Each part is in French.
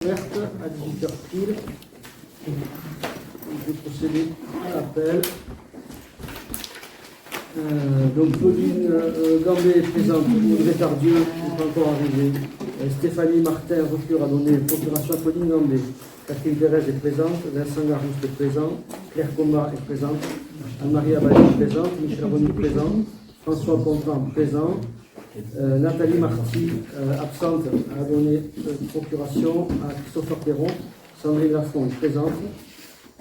Ouverte à 18h pile. Je vais procéder à l'appel. Donc Pauline Gambé est présente, Audrey Tardieu n'est pas encore arrivée. Stéphanie Martin Rupture a donné procuration à Pauline Gambé. Catherine Thérèse est présente, Vincent Garouste est présent, Claire Combat est présente, Anne-Marie Abadi est présente, Michel Renou présent, François Pontan présent. Nathalie Marty, absente, a donné procuration à Christopher Perron. Sandrine Lafont est présente.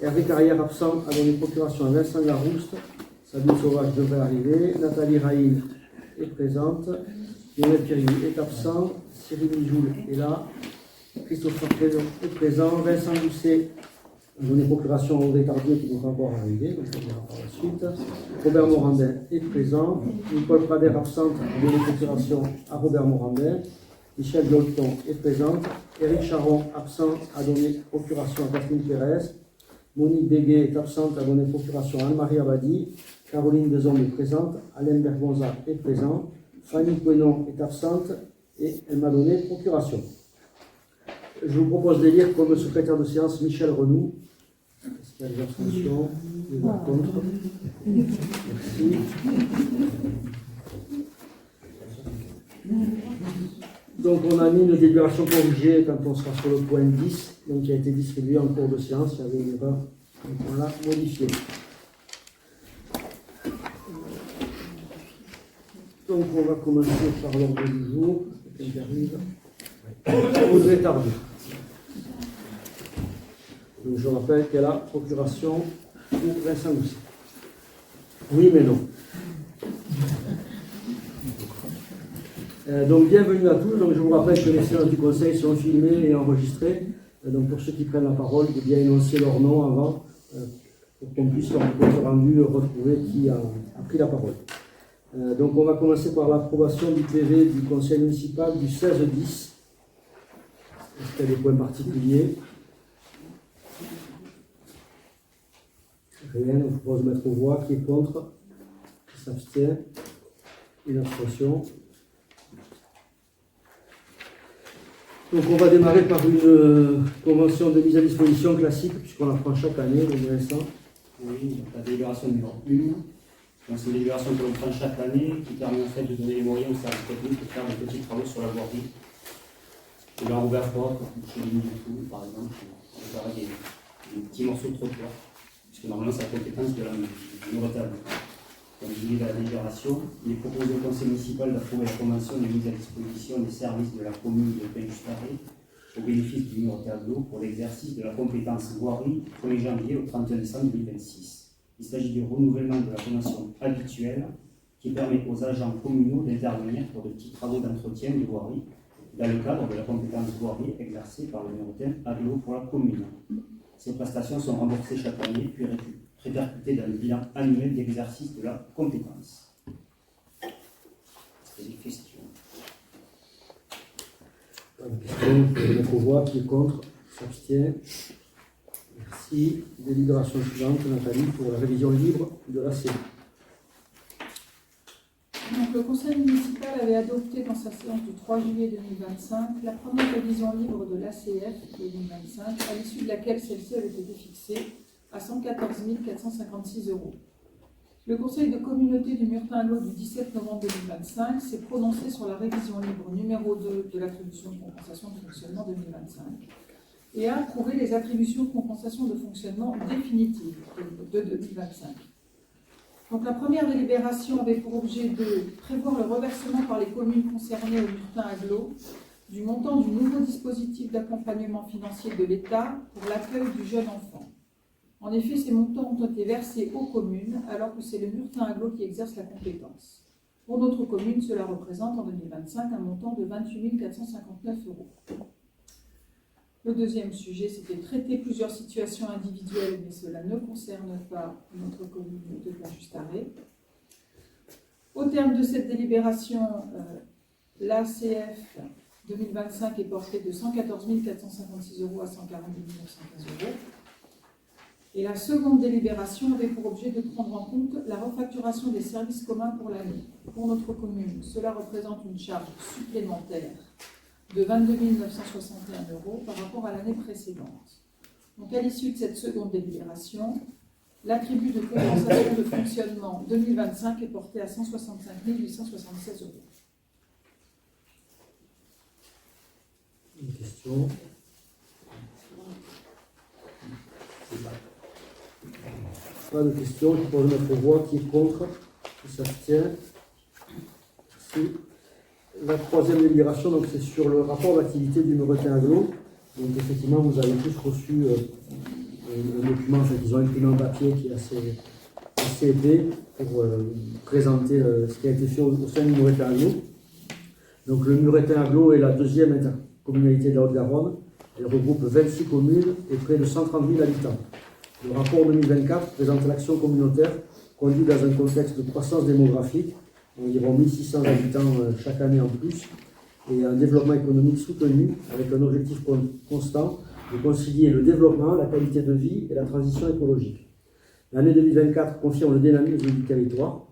Hervé Carrière, absent, a donné procuration à Vincent Garouste. Sabine Sauvage devrait arriver. Nathalie Raïl est présente. Lionel Thierry est absent. Cyril Mijoul est là. Christopher Perron est présent. Vincent Doucet a donné procuration à Audrey Tardieu qui n'est pas encore arrivé, donc on verra par la suite. Robert Morandin est présent. Nicole Prader, absente, a donné procuration à Robert Morandin. Michel Dolton est présente. Éric Charon, absent, a donné procuration à Catherine Pérez. Monique Béguet est absente, a donné procuration à Anne-Marie Abadi. Caroline Dezombe est présente. Alain Bergonza est présent. Fanny Quenon est absente et elle m'a donné procuration. Je vous propose d'élire comme secrétaire de séance Michel Renou. Est-ce qu'il y a des abstentions? Des voix contre? Merci. Donc on a mis une délibération corrigée quand on sera sur le point 10, donc qui a été distribué en cours de séance, il y avait une erreur, donc on l'a modifié. Donc on va commencer par l'ordre du jour, quelqu'un arrive. Audrey Tardieu. Donc je rappelle qu'elle a procuration pour Vincent Doucet. Oui mais non. Donc bienvenue à tous. Donc je vous rappelle que les séances du Conseil sont filmées et enregistrées. Donc pour ceux qui prennent la parole, de bien énoncer leur nom avant pour qu'on puisse leur compte rendu retrouver qui a pris la parole. Donc on va commencer par l'approbation du PV du Conseil municipal du 16-10. Est-ce qu'il y a des points particuliers? Rien, on vous propose de mettre aux voix. Qui est contre? Qui s'abstient? Une abstention. Donc on va démarrer par une convention de mise à disposition classique, puisqu'on la prend chaque année, de l'instant. Oui, la délibération numéro 1. Donc c'est une délibération que l'on prend chaque année, qui permet en fait de donner les moyens aux services techniques pour faire des petits travaux sur la voirie. Et là, Robert Fort, chez les Moutou, par exemple, on va faire des petits morceaux de trottoir, puisque normalement c'est la compétence de la notable. Comme je dis, la délibération, il est proposé au conseil municipal d'approuver la convention de mise à disposition des services de la commune de Penchtaré au bénéfice du numéro tableau pour l'exercice de la compétence voirie du 1er janvier au 31 décembre 2026. Il s'agit du renouvellement de la convention habituelle qui permet aux agents communaux d'intervenir pour de petits travaux d'entretien de voirie dans le cadre de la compétence voirie exercée par le numéro aglo pour la commune. Ces prestations sont remboursées chaque année puis répercutées dans le bilan annuel d'exercice de la compétence. C'est des questions. Question, je vais mettre aux voix. Qui est contre? Qui s'abstient? Merci. Délibération suivante, Nathalie, pour la révision libre de la CE. Donc, le Conseil municipal avait adopté dans sa séance du 3 juillet 2025 la première révision libre de l'ACF 2025, à l'issue de laquelle celle-ci avait été fixée à 114 456 €. Le Conseil de communauté du Murtin-Lot du 17 novembre 2025 s'est prononcé sur la révision libre numéro 2 de l'attribution de compensation de fonctionnement 2025 et a approuvé les attributions de compensation de fonctionnement définitives de 2025. Donc la première délibération avait pour objet de prévoir le reversement par les communes concernées au Murtin-Aglo du montant du nouveau dispositif d'accompagnement financier de l'État pour l'accueil du jeune enfant. En effet, ces montants ont été versés aux communes alors que c'est le Murtin-Aglo qui exerce la compétence. Pour notre commune, cela représente en 2025 un montant de 28 459 €. Le deuxième sujet, c'était de traiter plusieurs situations individuelles, mais cela ne concerne pas notre commune de Penchtaré. Au terme de cette délibération, l'ACF 2025 est portée de 114 456 € à 142 915 €. Et la seconde délibération avait pour objet de prendre en compte la refacturation des services communs pour l'année. Pour notre commune, cela représente une charge supplémentaire de 22 961 € par rapport à l'année précédente. Donc, à l'issue de cette seconde délibération, l'attribut de compensation de fonctionnement 2025 est porté à 165 876 €. Une question? Pas de questions. Je propose de mettre aux voix. Qui est contre? Qui s'abstient? Merci. La troisième délibération, donc, c'est sur le rapport d'activité du Muretin Aglo. Donc, effectivement, vous avez tous reçu un document qu'ils ont imprimé en papier qui est assez épais pour présenter ce qui a été fait au sein du Muretin Aglo. Donc, le Muretin Aglo est la deuxième intercommunalité de la Haute-Garonne. Elle regroupe 26 communes et près de 130 000 habitants. Le rapport 2024 présente l'action communautaire conduite dans un contexte de croissance démographique, environ 1600 habitants chaque année en plus, et un développement économique soutenu avec un objectif constant de concilier le développement, la qualité de vie et la transition écologique. L'année 2024 confirme le dynamisme du territoire,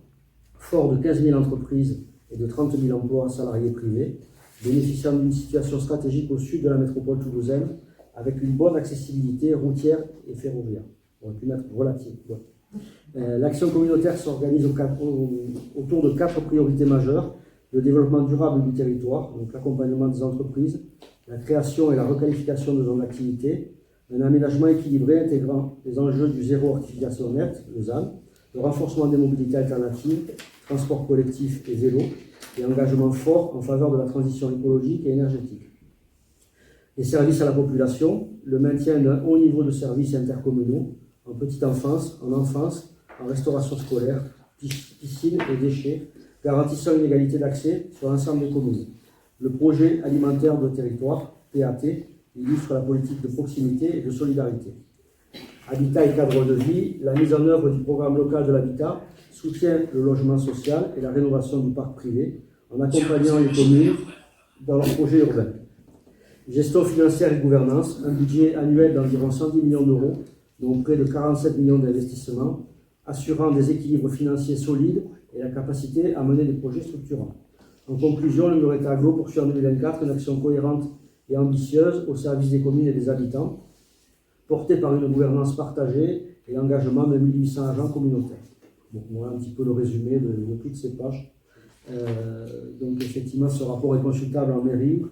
fort de 15 000 entreprises et de 30 000 emplois salariés privés, bénéficiant d'une situation stratégique au sud de la métropole toulousaine, avec une bonne accessibilité routière et ferroviaire. On aurait pu mettre relative. L'action communautaire s'organise autour de 4 priorités majeures: le développement durable du territoire, donc l'accompagnement des entreprises, la création et la requalification de zones d'activité, un aménagement équilibré intégrant les enjeux du zéro artificialisation nette, le ZAN, le renforcement des mobilités alternatives, transport collectif et vélo, et engagement fort en faveur de la transition écologique et énergétique. Les services à la population, le maintien d'un haut niveau de services intercommunaux, en petite enfance, en restauration scolaire, piscine et déchets, garantissant une égalité d'accès sur l'ensemble des communes. Le projet alimentaire de territoire, PAT, illustre la politique de proximité et de solidarité. Habitat et cadre de vie, la mise en œuvre du programme local de l'habitat soutient le logement social et la rénovation du parc privé en accompagnant les communes dans leurs projets urbains. Gestion financière et gouvernance, un budget annuel d'environ 110 millions d'euros, dont près de 47 millions d'investissements, assurant des équilibres financiers solides et la capacité à mener des projets structurants. En conclusion, le Muretin Aglo poursuit en 2024 une action cohérente et ambitieuse au service des communes et des habitants, portée par une gouvernance partagée et l'engagement de 1800 agents communautaires. Bon, voilà un petit peu le résumé de toutes ces pages. Donc effectivement, ce rapport est consultable en mairie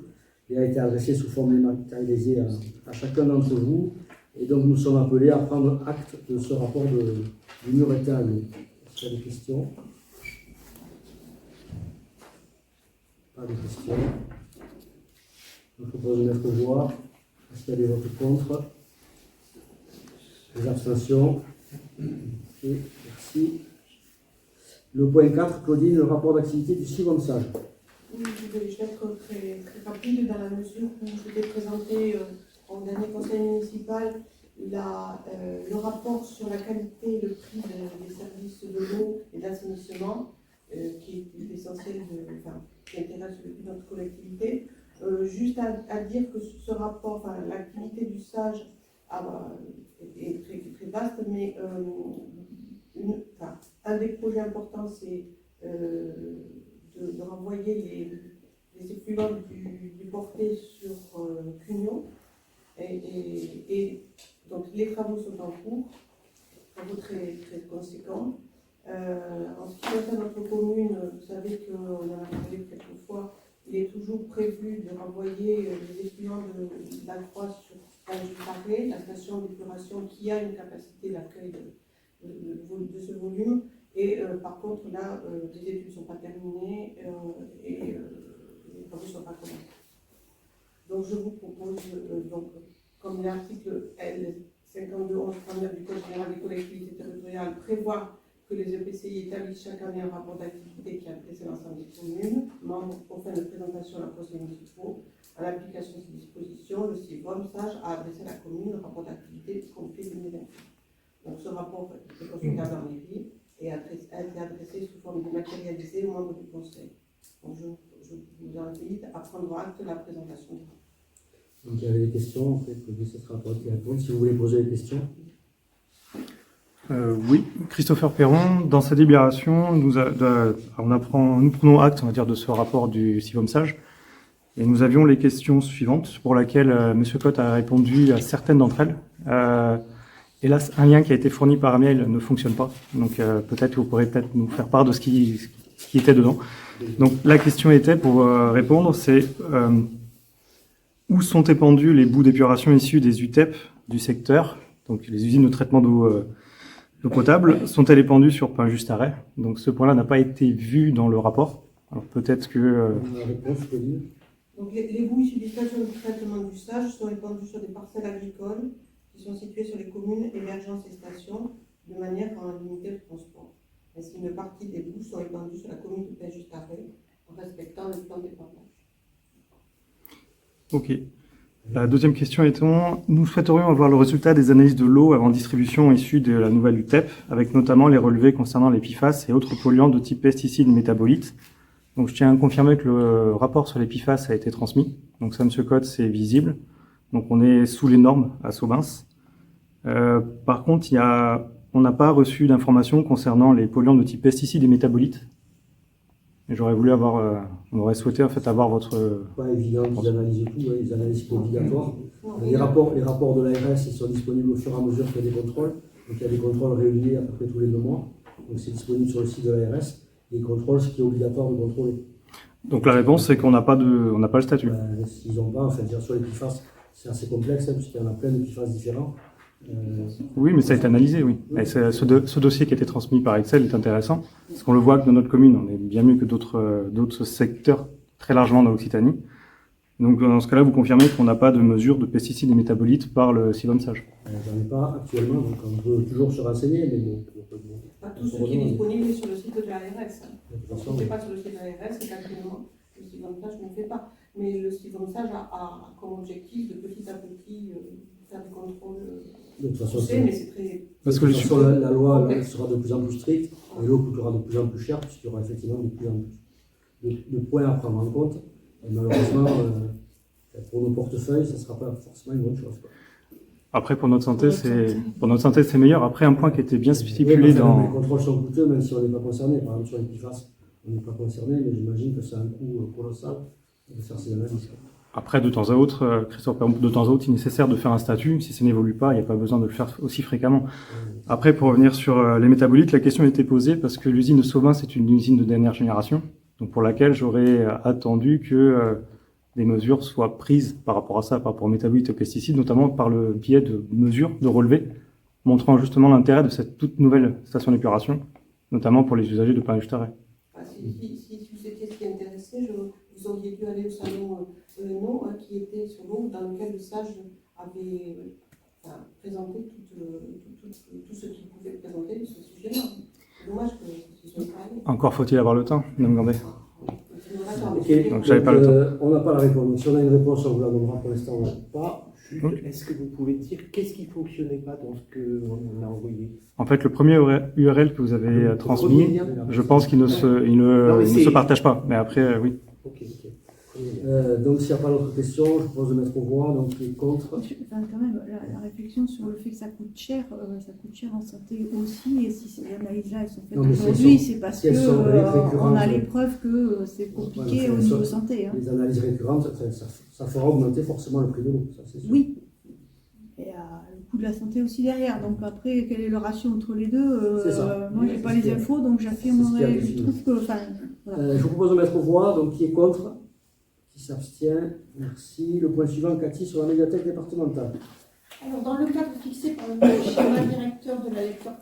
et a été adressé sous forme dématérialisée à chacun d'entre vous. Et donc nous sommes appelés à prendre acte de ce rapport du Muretin Aglo. Est-ce qu'il y a des questions? Pas de questions. Je propose de mettre aux voix. Est-ce qu'il y a des votes contre? Des abstentions? Ok, merci. Le point 4, Claudine, le rapport d'activité du CIVOMSAGE. Oui, je vais être très rapide dans la mesure où je vais présenter au dernier conseil municipal le rapport sur la qualité et le prix des services de l'eau et d'assainissement, qui est l'essentiel, qui intéresse le plus notre collectivité. Juste à dire que ce rapport, l'activité du SAGE est très vaste, mais un des projets importants, c'est de renvoyer les effluents du porté sur Cugnon. Et donc les travaux sont en cours, travaux très conséquents. En ce qui concerne notre commune, vous savez qu'on en a parlé quelques fois, il est toujours prévu de renvoyer les effluents de la Croix sur Carré, la station d'épuration qui a une capacité d'accueil de ce volume. Et par contre, là, les études ne sont pas terminées et les travaux ne sont pas commencés. Donc je vous propose, comme l'article L521139 du Code général des collectivités territoriales prévoit que les EPCI établissent chaque année un rapport d'activité qui adresse l'ensemble des communes, membres aux fins de présentation à la conseil municipaux. À l'application de ces dispositions, le CIVOMSAGE a adressé à la commune un rapport d'activité complet 2021. Donc ce rapport est consultable en mairie et a été adressé sous forme dématérialisée aux membres du conseil. Donc je vous invite à prendre acte de la présentation du rapport. Donc il y avait des questions, en fait, ce sera pour qui répondre. Si vous voulez poser des questions. Oui, Christopher Perron, dans sa délibération, nous prenons acte, on va dire, de ce rapport du CIVOMSAGE. Et nous avions les questions suivantes pour lesquelles M. Cotte a répondu à certaines d'entre elles. Hélas, un lien qui a été fourni par mail ne fonctionne pas. Donc peut-être que vous pourrez peut-être nous faire part de ce qui était dedans. Donc la question était, pour répondre, c'est où sont épandus les boues d'épuration issues des UTEP du secteur, donc les usines de traitement d'eau potable, sont-elles épandues sur Pain-Juste-Arrêt? Donc ce point-là n'a pas été vu dans le rapport. Alors peut-être que... La réponse, je peux dire. Donc les boues issues des stations de traitement d'usage sont répandues sur des parcelles agricoles qui sont situées sur les communes hébergeant ces stations de manière à en limiter le transport. Ainsi, une partie des boues sont répandues sur la commune de Pain-Juste-Arrêt en respectant le plan d'épandage. Ok. La deuxième question étant, nous souhaiterions avoir le résultat des analyses de l'eau avant distribution issues de la nouvelle UTEP, avec notamment les relevés concernant les PFAS et autres polluants de type pesticides métabolites. Donc je tiens à confirmer que le rapport sur les PFAS a été transmis. Donc ça, M. Cotte, c'est visible. Donc on est sous les normes à Saubens. Par contre, on n'a pas reçu d'informations concernant les polluants de type pesticides et métabolites. Et j'aurais voulu on aurait souhaité en fait avoir votre... Pas évident qu'ils analysent tout, ils analysent pas obligatoires. Non, Les rapports de l'ARS, ils sont disponibles au fur et à mesure qu'il y a des contrôles. Donc il y a des contrôles réguliers à peu près tous les 2 mois. Donc c'est disponible sur le site de l'ARS. Les contrôles, ce qui est obligatoire de contrôler. Donc la réponse, c'est qu'on n'a pas le statut. S'ils n'ont pas, enfin, dire sur les PFAS, c'est assez complexe, puisqu'il y en a plein de PFAS différents. Oui, mais ça a été analysé, oui. Et ce dossier qui a été transmis par Excel est intéressant, parce qu'on le voit que dans notre commune, on est bien mieux que d'autres secteurs très largement dans l'Occitanie. Donc dans ce cas-là, vous confirmez qu'on n'a pas de mesure de pesticides et métabolites par le silonsage. J'en ai pas actuellement, donc on peut toujours se renseigner, mais bon. Pas tout ce qui est disponible sur le site de l'ARS. De toute Ce façon, qui n'est pas sur le site de l'ARS, c'est qu'actuellement, le silonçage ne le fait pas. Mais le silonçage a comme objectif de petit à petit faire des contrôles de toute façon, poussés, mais c'est très... Parce que la loi sera de plus en plus stricte, et l'eau coûtera de plus en plus cher, puisqu'il y aura effectivement de plus en plus de points à prendre en compte. Et malheureusement, pour nos portefeuilles, ça ne sera pas forcément une bonne chose. Après, pour notre santé, c'est meilleur. Après, un point qui était bien stipulé Les dans... contrôles sont coûteux, même si on n'est pas concerné. Par exemple, sur les PFAS, on n'est pas concerné, mais j'imagine que c'est un coût colossal de faire ces analyses. Après, de temps à autre, Christophe, de temps à autre, il est nécessaire de faire un statut. Si ça n'évolue pas, il n'y a pas besoin de le faire aussi fréquemment. Après, pour revenir sur les métabolites, la question a été posée parce que l'usine de Sauvin, c'est une usine de dernière génération, donc pour laquelle j'aurais attendu que des mesures soient prises par rapport à ça, par rapport aux métabolites et aux pesticides, notamment par le biais de mesures, de relevés, montrant justement l'intérêt de cette toute nouvelle station d'épuration, notamment pour les usagers de Pain-Juste-Arrêt. Si vous étiez ce qui intéressé, vous auriez dû aller au salon non, qui était sur l'eau, dans lequel le sage avait présenté tout ce qu'il pouvait présenter de ce sujet-là. C'est dommage que ce soit pas allé. Encore faut-il avoir le temps, Mme Gambet. Ok, Donc, j'avais pas le temps. On n'a pas la réponse. Donc, si on a une réponse, on vous la donnera. Pour l'instant, on n'a pas. Est-ce que vous pouvez dire qu'est-ce qui ne fonctionnait pas dans ce qu'on a envoyé? En fait, le premier URL que vous avez transmis, je pense qu'il ne se partage pas. Mais après, oui. Ok. Donc, s'il n'y a pas d'autres questions, je propose de mettre au voix. Donc, les contre. Enfin, quand même, la réflexion sur le fait que ça coûte cher en santé aussi. Et si ces analyses-là elles sont faites aujourd'hui, c'est parce qu'on a les preuves que c'est compliqué au niveau santé. Hein. Les analyses récurrentes, ça fera augmenter forcément le prix de l'eau. Oui. Et le coût de la santé aussi derrière. Donc après, quel est le ratio entre les deux moi, je n'ai pas les infos, donc j'affirmerai. Je trouve que. Voilà. Je vous propose de mettre au voix. Donc, qui est contre? Qui s'abstient? Merci. Le point suivant, Cathy, sur la médiathèque départementale. Alors, dans le cadre fixé par le schéma directeur de la lecture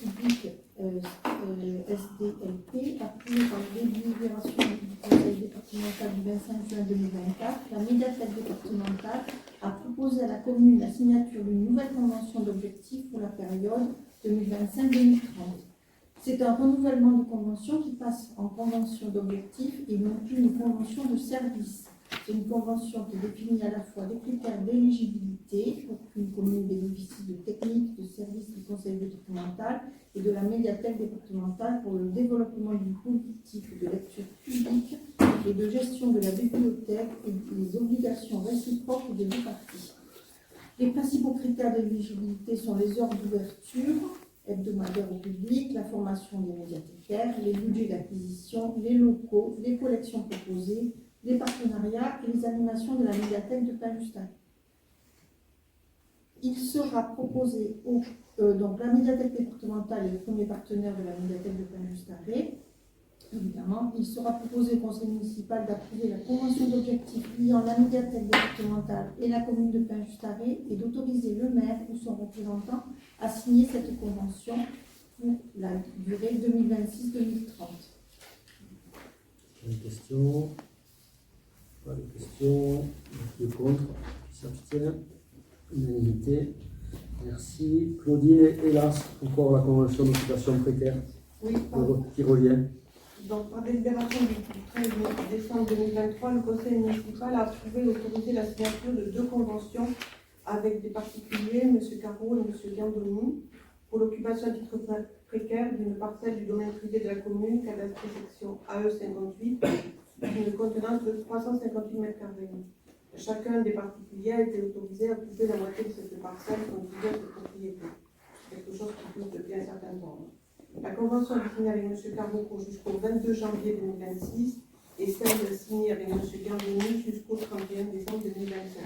publique SDLP, appuyé par les délibérations du Conseil départemental du 25 juin 2024, la médiathèque départementale a proposé à la commune la signature d'une nouvelle convention d'objectifs pour la période 2025-2030. C'est un renouvellement de convention qui passe en convention d'objectifs et non plus une convention de service. C'est une convention qui définit à la fois les critères d'éligibilité pour qu'une commune bénéficie de techniques de services du conseil départemental et de la médiathèque départementale pour le développement d'une politique de lecture publique et de gestion de la bibliothèque et les obligations réciproques des deux parties. Les principaux critères d'éligibilité sont les heures d'ouverture hebdomadaire au public, la formation des médiathécaires, les budgets d'acquisition, les locaux, les collections proposées, les partenariats et les animations de la médiathèque de Pain-Justin. Il sera proposé donc la médiathèque départementale est le premier partenaire de la médiathèque de Pain-Justin-Ré. Évidemment, il sera proposé au conseil municipal d'approuver la convention d'objectifs liant la médiathèque départementale et la commune de Pain-Justin-Ré et d'autoriser le maire ou son représentant à signer cette convention pour la durée 2026-2030. Des questions? Pas de questions. Qui est contre? Qui s'abstient? Unanimité. Merci. Claudine, hélas, encore la convention d'occupation précaire Oui, qui revient. donc, par délibération du 13 décembre 2023, le conseil municipal a approuvé et autorisé la signature de 2 conventions avec des particuliers, M. Carreau et M. Gandoni, pour l'occupation à titre précaire d'une parcelle du domaine privé de la commune, cadastrée section AE 58, d'une contenance de 358 m². Chacun des particuliers a été autorisé à occuper la moitié de cette parcelle constituée de propriété. Quelque chose qui dure depuis un certain temps. La convention est signée avec M. Carreau jusqu'au 22 janvier 2026 et celle signée avec M. Gandini jusqu'au 31 décembre 2025.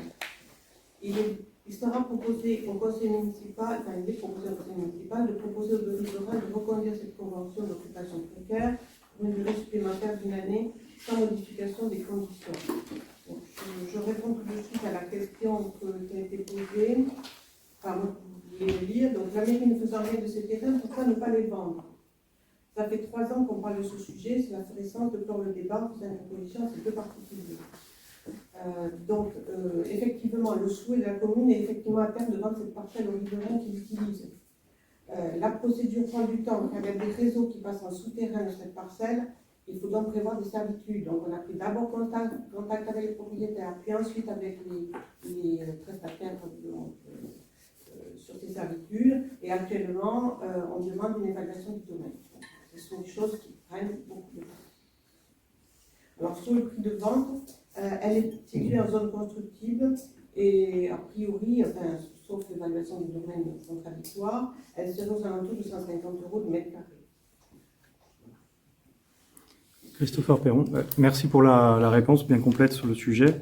Il sera proposé au conseil municipal, enfin il est proposé au conseil municipal de proposer aux riverains de reconduire cette convention d'occupation précaire pour une durée supplémentaire d'1 année sans modification des conditions. Donc, je réponds tout de suite à la question qui a été posée. Enfin, vous pouvez le lire. Donc, la mairie ne faisant rien de ces terrains, pourquoi ne pas les vendre? Ça fait 3 ans qu'on parle de ce sujet. C'est la récente de clore le débat, faisant une proposition à ces 2 particuliers. Effectivement, le souhait de la commune est effectivement à terme de vendre cette parcelle aux riverains qui l'utilisent. La procédure prend du temps, car il y a des réseaux qui passent en souterrain de cette parcelle. Il faut donc prévoir des servitudes. Donc, on a pris d'abord contact avec les propriétaires, puis ensuite avec les prestataires sur ces servitudes. Et actuellement, on demande une évaluation du domaine. Ce sont des choses qui prennent beaucoup de temps. Alors, sur le prix de vente, elle est située en zone constructible et a priori, enfin, sauf l'évaluation du domaine contradictoire, elle serait aux alentours de 150 € de mètre carré. Christopher Perron, merci pour la réponse bien complète sur le sujet.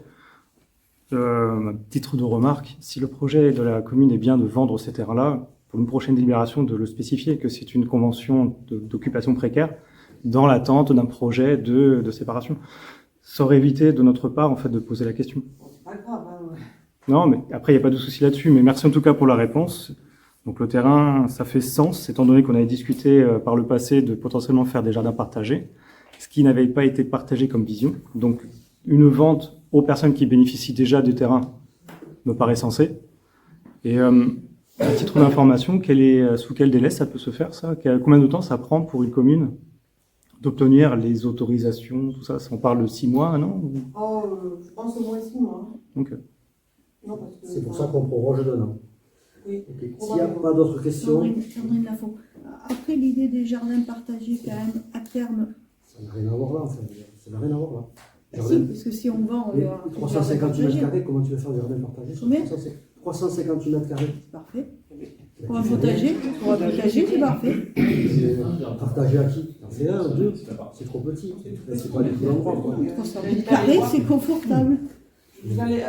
À titre de remarque, si le projet de la commune est bien de vendre ces terrains-là, pour une prochaine délibération de le spécifier, que c'est une convention d'occupation précaire dans l'attente d'un projet de séparation. Ça aurait évité de notre part en fait, de poser la question. C'est pas grave, hein, ouais. Non, mais après, il n'y a pas de souci là-dessus. Mais merci en tout cas pour la réponse. Donc le terrain, ça fait sens, étant donné qu'on avait discuté par le passé de potentiellement faire des jardins partagés, ce qui n'avait pas été partagé comme vision. Donc une vente aux personnes qui bénéficient déjà du terrain me paraît sensé. Et à titre d'information, sous quel délai ça peut se faire, ça? Combien de temps ça prend pour une commune d'obtenir les autorisations, tout ça? On parle de 6 mois, non? Je pense au moins 6 mois. Donc, Non, parce que, C'est pour ça qu'on proroge d'un an. Oui. Okay. S'il n'y a pas d'autres questions, Sandrine Lafont. Après l'idée des jardins partagés, quand même, à terme. ça n'a rien à voir là. Ça n'a rien à voir là. Si, parce que si on vend. Mais 358 mètres carrés, comment tu veux faire des jardins partagés? Combien? 358 mètres carrés. C'est parfait. Pour un potager, c'est parfait. Partagé à qui? C'est 1, 2, c'est trop petit. C'est pas du tout l'endroit. 300 mètres carrés, c'est confortable. Vous allez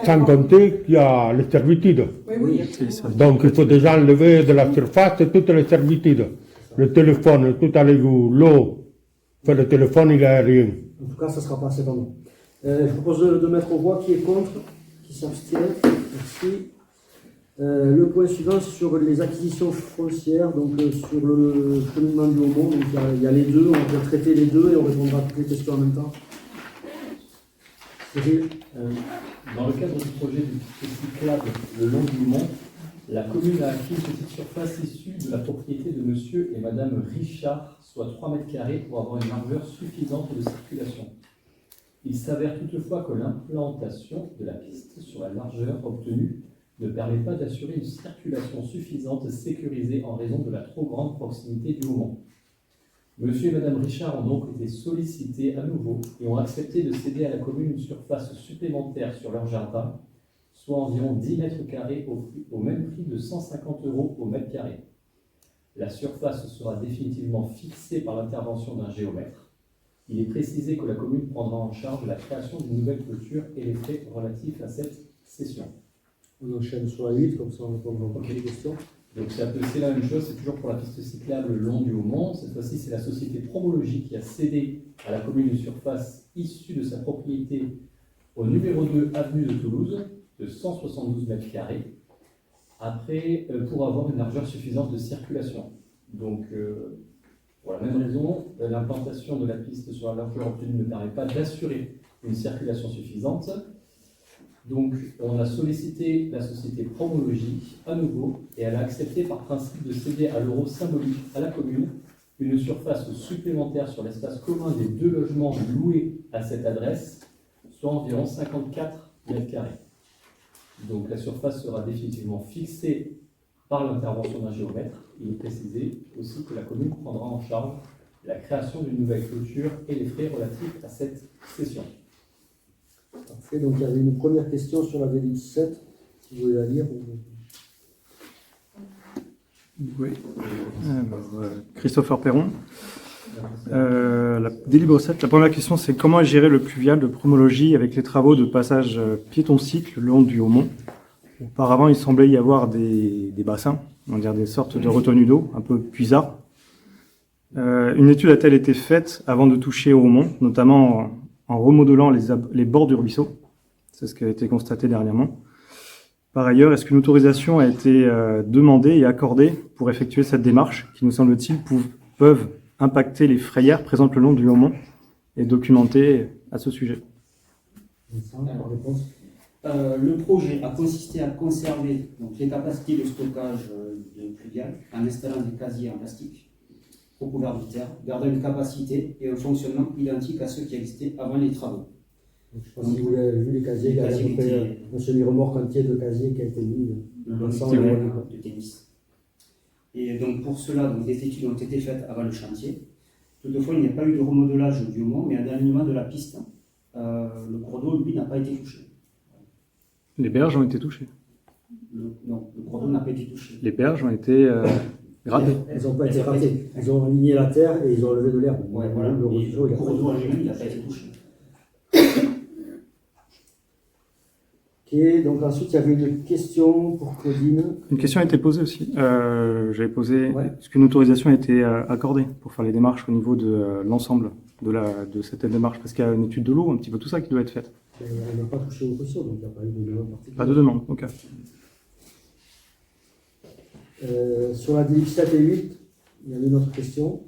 sans compter qu'il y a les servitudes. Oui. Donc il faut déjà enlever de la surface toutes les servitudes. Le téléphone, tout à l'égout, l'eau. Enfin, le téléphone, il n'a rien. En tout cas, ça ne sera pas assez dans nous. Je propose de mettre aux voix qui est contre, qui s'abstient. Merci. Le point suivant sur les acquisitions foncières, donc sur le cheminement du Haumont. Donc il y a les deux, on va traiter les deux et on répondra à toutes les questions en même temps. Dans le cadre du projet de piste cyclable le long du Mont, la commune a acquis une petite surface issue de la propriété de monsieur et madame Richard, soit 3 mètres carrés pour avoir une largeur suffisante de circulation. Il s'avère toutefois que l'implantation de la piste sur la largeur obtenue ne permet pas d'assurer une circulation suffisante sécurisée en raison de la trop grande proximité du Haumont. Monsieur et madame Richard ont donc été sollicités à nouveau et ont accepté de céder à la commune une surface supplémentaire sur leur jardin, soit environ 10 mètres carrés au même prix de 150 € au mètre carré. La surface sera définitivement fixée par l'intervention d'un géomètre. il est précisé que la commune prendra en charge la création d'une nouvelle clôture et les frais relatifs à cette cession. On enchaîne sur la 8, comme ça on répondra aux questions. Donc c'est la même chose, c'est toujours pour la piste cyclable le long du Haut-Mont. Cette fois-ci, c'est la société Promologie qui a cédé à la commune une surface issue de sa propriété au numéro 2 avenue de Toulouse, de 172 mètres carrés, après, pour avoir une largeur suffisante de circulation. Donc, pour la même raison, l'implantation de la piste sur la largeur obtenue ne permet pas d'assurer une circulation suffisante. Donc, on a sollicité la société Promologie à nouveau et elle a accepté par principe de céder à l'euro symbolique à la commune une surface supplémentaire sur l'espace commun des 2 logements loués à cette adresse, soit environ 54 mètres carrés. Donc, la surface sera définitivement fixée par l'intervention d'un géomètre. Il est précisé aussi que la commune prendra en charge la création d'une nouvelle clôture et les frais relatifs à cette cession. Parfait, donc il y avait une première question sur la D17, si vous voulez la lire. Oui. Alors, Christopher Perron. La délibéré 7, la première question, c'est comment est géré le pluvial de Promologie avec les travaux de passage piéton-cycle le long du Haut-Mont. Auparavant, il semblait y avoir des bassins, on va dire des sortes de retenues d'eau, un peu puisards. Une étude a-t-elle été faite avant de toucher au Haut-Mont, notamment en remodelant les bords du ruisseau? C'est ce qui a été constaté dernièrement. Par ailleurs, est-ce qu'une autorisation a été demandée et accordée pour effectuer cette démarche, qui nous semble-t-il peuvent impacter les frayères présentes le long du Haut-Mont et documentées à ce sujet? Le projet a consisté à conserver donc, les capacités de stockage de pluvial en installant des casiers en plastique recouverts de terre, gardant une capacité et un fonctionnement identique à ceux qui existaient avant les travaux. Je ne sais pas si vous avez vu les casiers, il y a à peu près un semi-remorque entier de casiers qui a été mis dans le de tennis. Et donc pour cela, donc, des études ont été faites avant le chantier. Toutefois, il n'y a pas eu de remodelage du Haut-Mont, mais un alignement de la piste. Le cours d'eau, lui, n'a pas été touché. Les berges ont été touchées. Non, le cours d'eau n'a pas été touché. Les berges ont été gratées. Elles n'ont pas été ratées. Ils ont aligné la terre et ils ont levé de l'herbe. Ouais, voilà. Le cours d'eau en lui-même, il n'a pas été touché. Ok, donc ensuite il y avait une question pour Claudine. Une question a été posée aussi. J'avais posé, est-ce qu'une autorisation a été accordée pour faire les démarches au niveau de l'ensemble de cette démarche? Parce qu'il y a une étude de l'eau, un petit peu tout ça qui doit être faite. On n'a pas touché au ruisseau, donc il n'y a pas eu de demande particulière. Pas de demande, ok. Sur la D17 et 8, il y avait une autre question.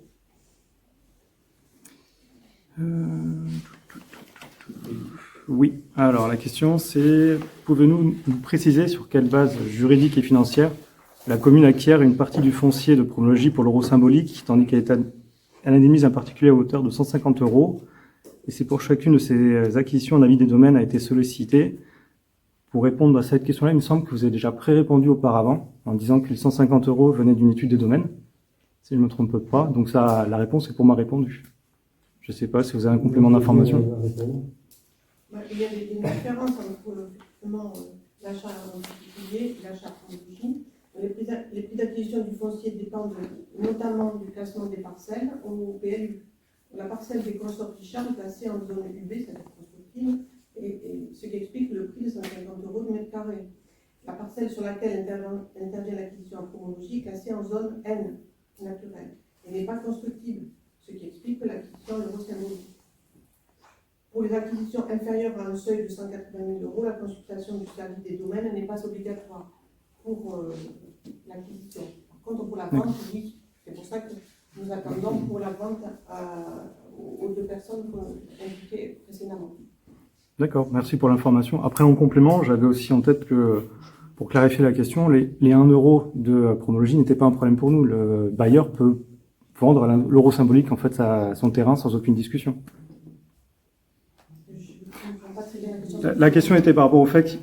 Oui, alors la question c'est, pouvez-nous nous préciser sur quelle base juridique et financière la commune acquiert une partie du foncier de Promologie pour l'euro symbolique, tandis qu'elle indemnise un particulier à hauteur de 150 €, et c'est pour chacune de ces acquisitions, un avis des domaines a été sollicité. Pour répondre à cette question-là, il me semble que vous avez déjà pré-répondu auparavant, en disant que les 150 € venaient d'une étude des domaines, si je ne me trompe pas, donc ça, la réponse est pour moi répondue. Je ne sais pas si vous avez un complément d'information. Il y a une différence entre l'achat en particulier et l'achat en Promologie. Les prix d'acquisition du foncier dépendent notamment du classement des parcelles au PLU. La parcelle des consorts Richard est classée en zone UB, c'est-à-dire constructive, et ce qui explique le prix de 150 € du mètre carré. La parcelle sur laquelle intervient l'acquisition en Promologie est classée en zone N, naturelle, et n'est pas constructible, ce qui explique que l'acquisition l'euro symbolique. Pour les acquisitions inférieures à un seuil de 180 000 €, la consultation du service des domaines n'est pas obligatoire pour l'acquisition. Par contre, pour la vente, oui. C'est pour ça que nous attendons pour la vente aux 2 personnes indiquées précédemment. D'accord, merci pour l'information. Après, en complément, j'avais aussi en tête que, pour clarifier la question, les 1 € de Promologie n'étaient pas un problème pour nous. Le bailleur peut vendre l'euro symbolique en fait à son terrain sans aucune discussion. La question était par rapport au fait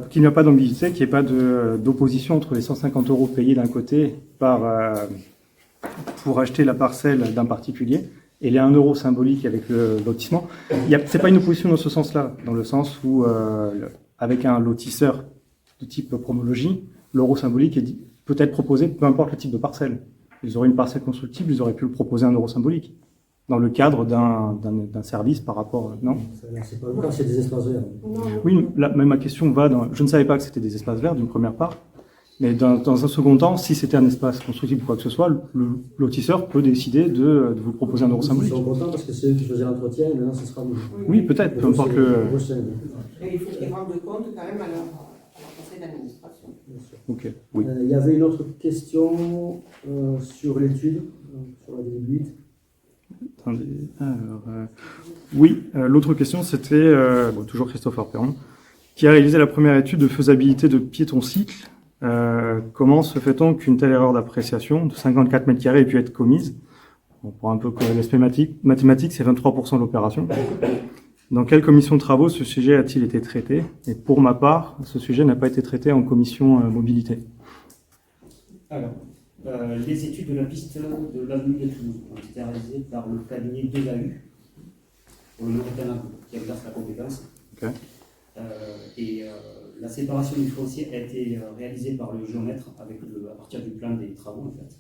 qu'il n'y a pas d'ambiguïté, qu'il n'y ait pas d'opposition entre les 150 € payés d'un côté pour acheter la parcelle d'un particulier et les 1 € symboliques avec le lotissement. C'est pas une opposition dans ce sens-là, dans le sens où avec un lotisseur de type Promologie, l'euro symbolique peut être proposé peu importe le type de parcelle. Ils auraient une parcelle constructible, ils auraient pu le proposer 1 € symbolique. dans le cadre d'un service par rapport... Non? C'est pas le cas, c'est des espaces verts. Oui, là, même ma question va dans... Je ne savais pas que c'était des espaces verts d'une première part, mais dans un second temps, si c'était un espace constructible ou quoi que ce soit, le lotisseur peut décider de vous proposer un euro symbolique. Ils sont contents parce que c'est eux qui faisaient l'entretien et maintenant ce sera nous. Oui, peut-être, peu importe le... Et il faut qu'ils rendent compte quand même à leur conseil d'administration. Ok, oui. Il y avait une autre question sur l'étude, sur la D8. Attendez, alors, oui, l'autre question c'était, toujours Christopher Perron, qui a réalisé la première étude de faisabilité de piéton-cycle. Comment se fait-on qu'une telle erreur d'appréciation de 54 mètres carrés ait pu être commise? Bon, pour un peu l'aspect mathématique, c'est 23% de l'opération. Dans quelle commission de travaux ce sujet a-t-il été traité? Et pour ma part, ce sujet n'a pas été traité en commission mobilité. Alors, les études de la piste de l'avenue de Toulouse ont été réalisées par le cabinet 2AU, pour le Mauritanie qui exerce la compétence. Okay. La séparation du foncier a été réalisée par le géomètre à partir du plan des travaux en fait.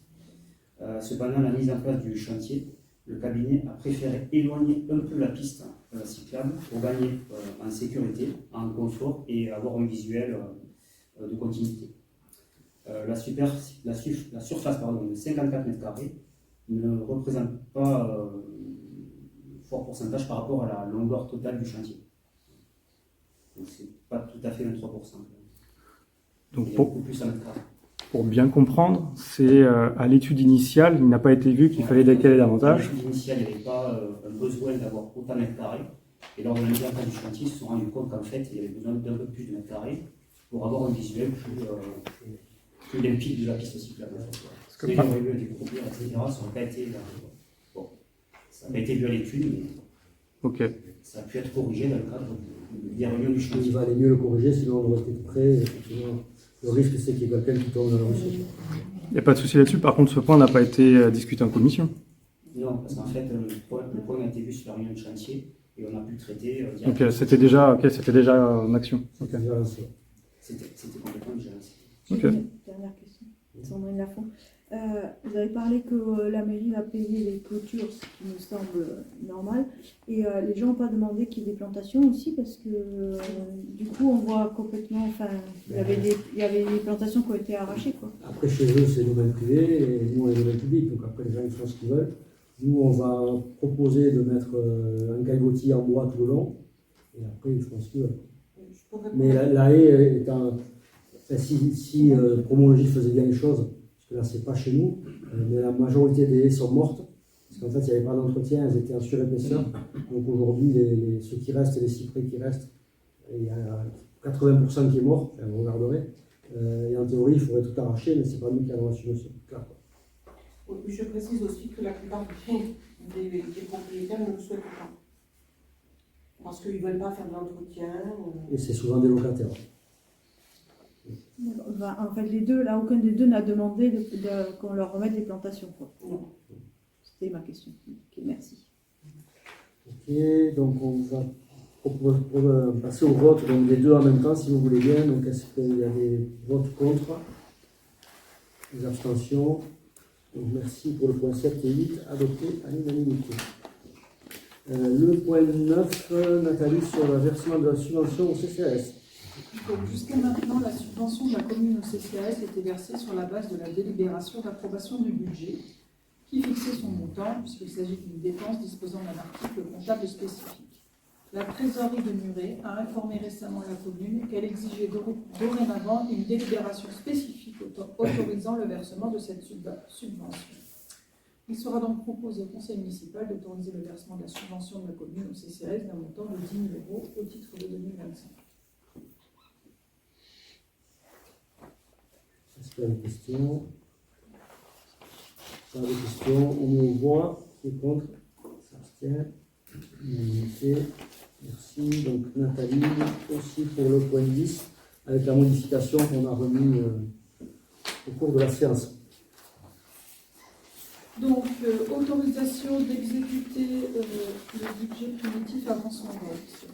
Cependant, la mise en place du chantier, le cabinet a préféré éloigner un peu la piste cyclable pour gagner en sécurité, en confort et avoir un visuel de continuité. La surface de 54 mètres carrés ne représente pas fort pourcentage par rapport à la longueur totale du chantier. Donc c'est pas tout à fait 23%. Donc pour bien comprendre, c'est à l'étude initiale, il n'a pas été vu qu'il fallait décaler davantage. À l'étude initiale, il n'y avait pas un besoin d'avoir autant de mètres carrés. Et lors de la mise en place du chantier, ils se sont rendus compte qu'en fait, il y avait besoin d'un peu plus de mètres carrés pour avoir un visuel plus limpide de la piste cyclable. Les règles du groupe, etc., ça n'a pas été vu à l'étude, mais ça a pu être corrigé dans le cadre des réunions du chantier. Il va aller mieux le corriger, sinon on reste tout près. Le risque, c'est qu'il y ait quelqu'un qui tombe dans la recette. Il n'y a pas de souci là-dessus. Par contre, ce point n'a pas été discuté en commission. Non, parce qu'en fait, le point a été vu sur la réunion de chantier et on a pu le traiter. Donc c'était déjà en action. C'était complètement déjà lancé. Une dernière question, Sandrine Lafont. Vous avez parlé que la mairie va payer les clôtures, ce qui me semble normal, et les gens n'ont pas demandé qu'il y ait des plantations aussi, parce que du coup on voit complètement, il y avait des plantations qui ont été arrachées, quoi. Après chez eux c'est domaine privé et nous on est domaine public, donc après les gens ils font ce qu'ils veulent. Nous on va proposer de mettre un caillebotis en bois tout le long, et après ils font ce qu'ils veulent. Mais la haie est un... Si Promologie faisait bien les choses, parce que là c'est pas chez nous, mais la majorité des haies sont mortes, parce qu'en fait il n'y avait pas d'entretien, elles étaient en surépaisseur. Donc aujourd'hui ceux qui restent, les cyprès qui restent, il y a 80% qui est mort, vous regarderez. Et en théorie il faudrait tout arracher, mais c'est pas nous qui allons assumer ce truc-là. Je précise aussi que la plupart des propriétaires ne le souhaitent pas. Parce qu'ils ne veulent pas faire de l'entretien. Et c'est souvent des locataires. En fait, les deux, là, aucun des deux n'a demandé qu'on leur remette des plantations, quoi. Non. C'était ma question. Ok, merci. Ok, donc on va passer au vote, donc les deux en même temps, si vous voulez bien. Donc est-ce qu'il y a des votes contre? Des abstentions? Donc merci pour le point 7 et 8, adopté à l'unanimité. Le point 9, Nathalie, sur le versement de la subvention au CCAS. Donc, jusqu'à maintenant, la subvention de la commune au CCAS était versée sur la base de la délibération d'approbation du budget, qui fixait son montant, puisqu'il s'agit d'une dépense disposant d'un article comptable spécifique. La trésorerie de Muret a informé récemment la commune qu'elle exigeait dorénavant une délibération spécifique autorisant le versement de cette subvention. Il sera donc proposé au conseil municipal d'autoriser le versement de la subvention de la commune au CCAS d'un montant de 10 000 € au titre de 2025. Est-ce qu'il y a des questions? Pas de questions, on met au voix, qui est contre, s'abstient, unanimité, merci. Donc Nathalie, aussi pour le point 10, avec la modification qu'on a remis au cours de la séance. Donc, autorisation d'exécuter le budget primitif avant son vote.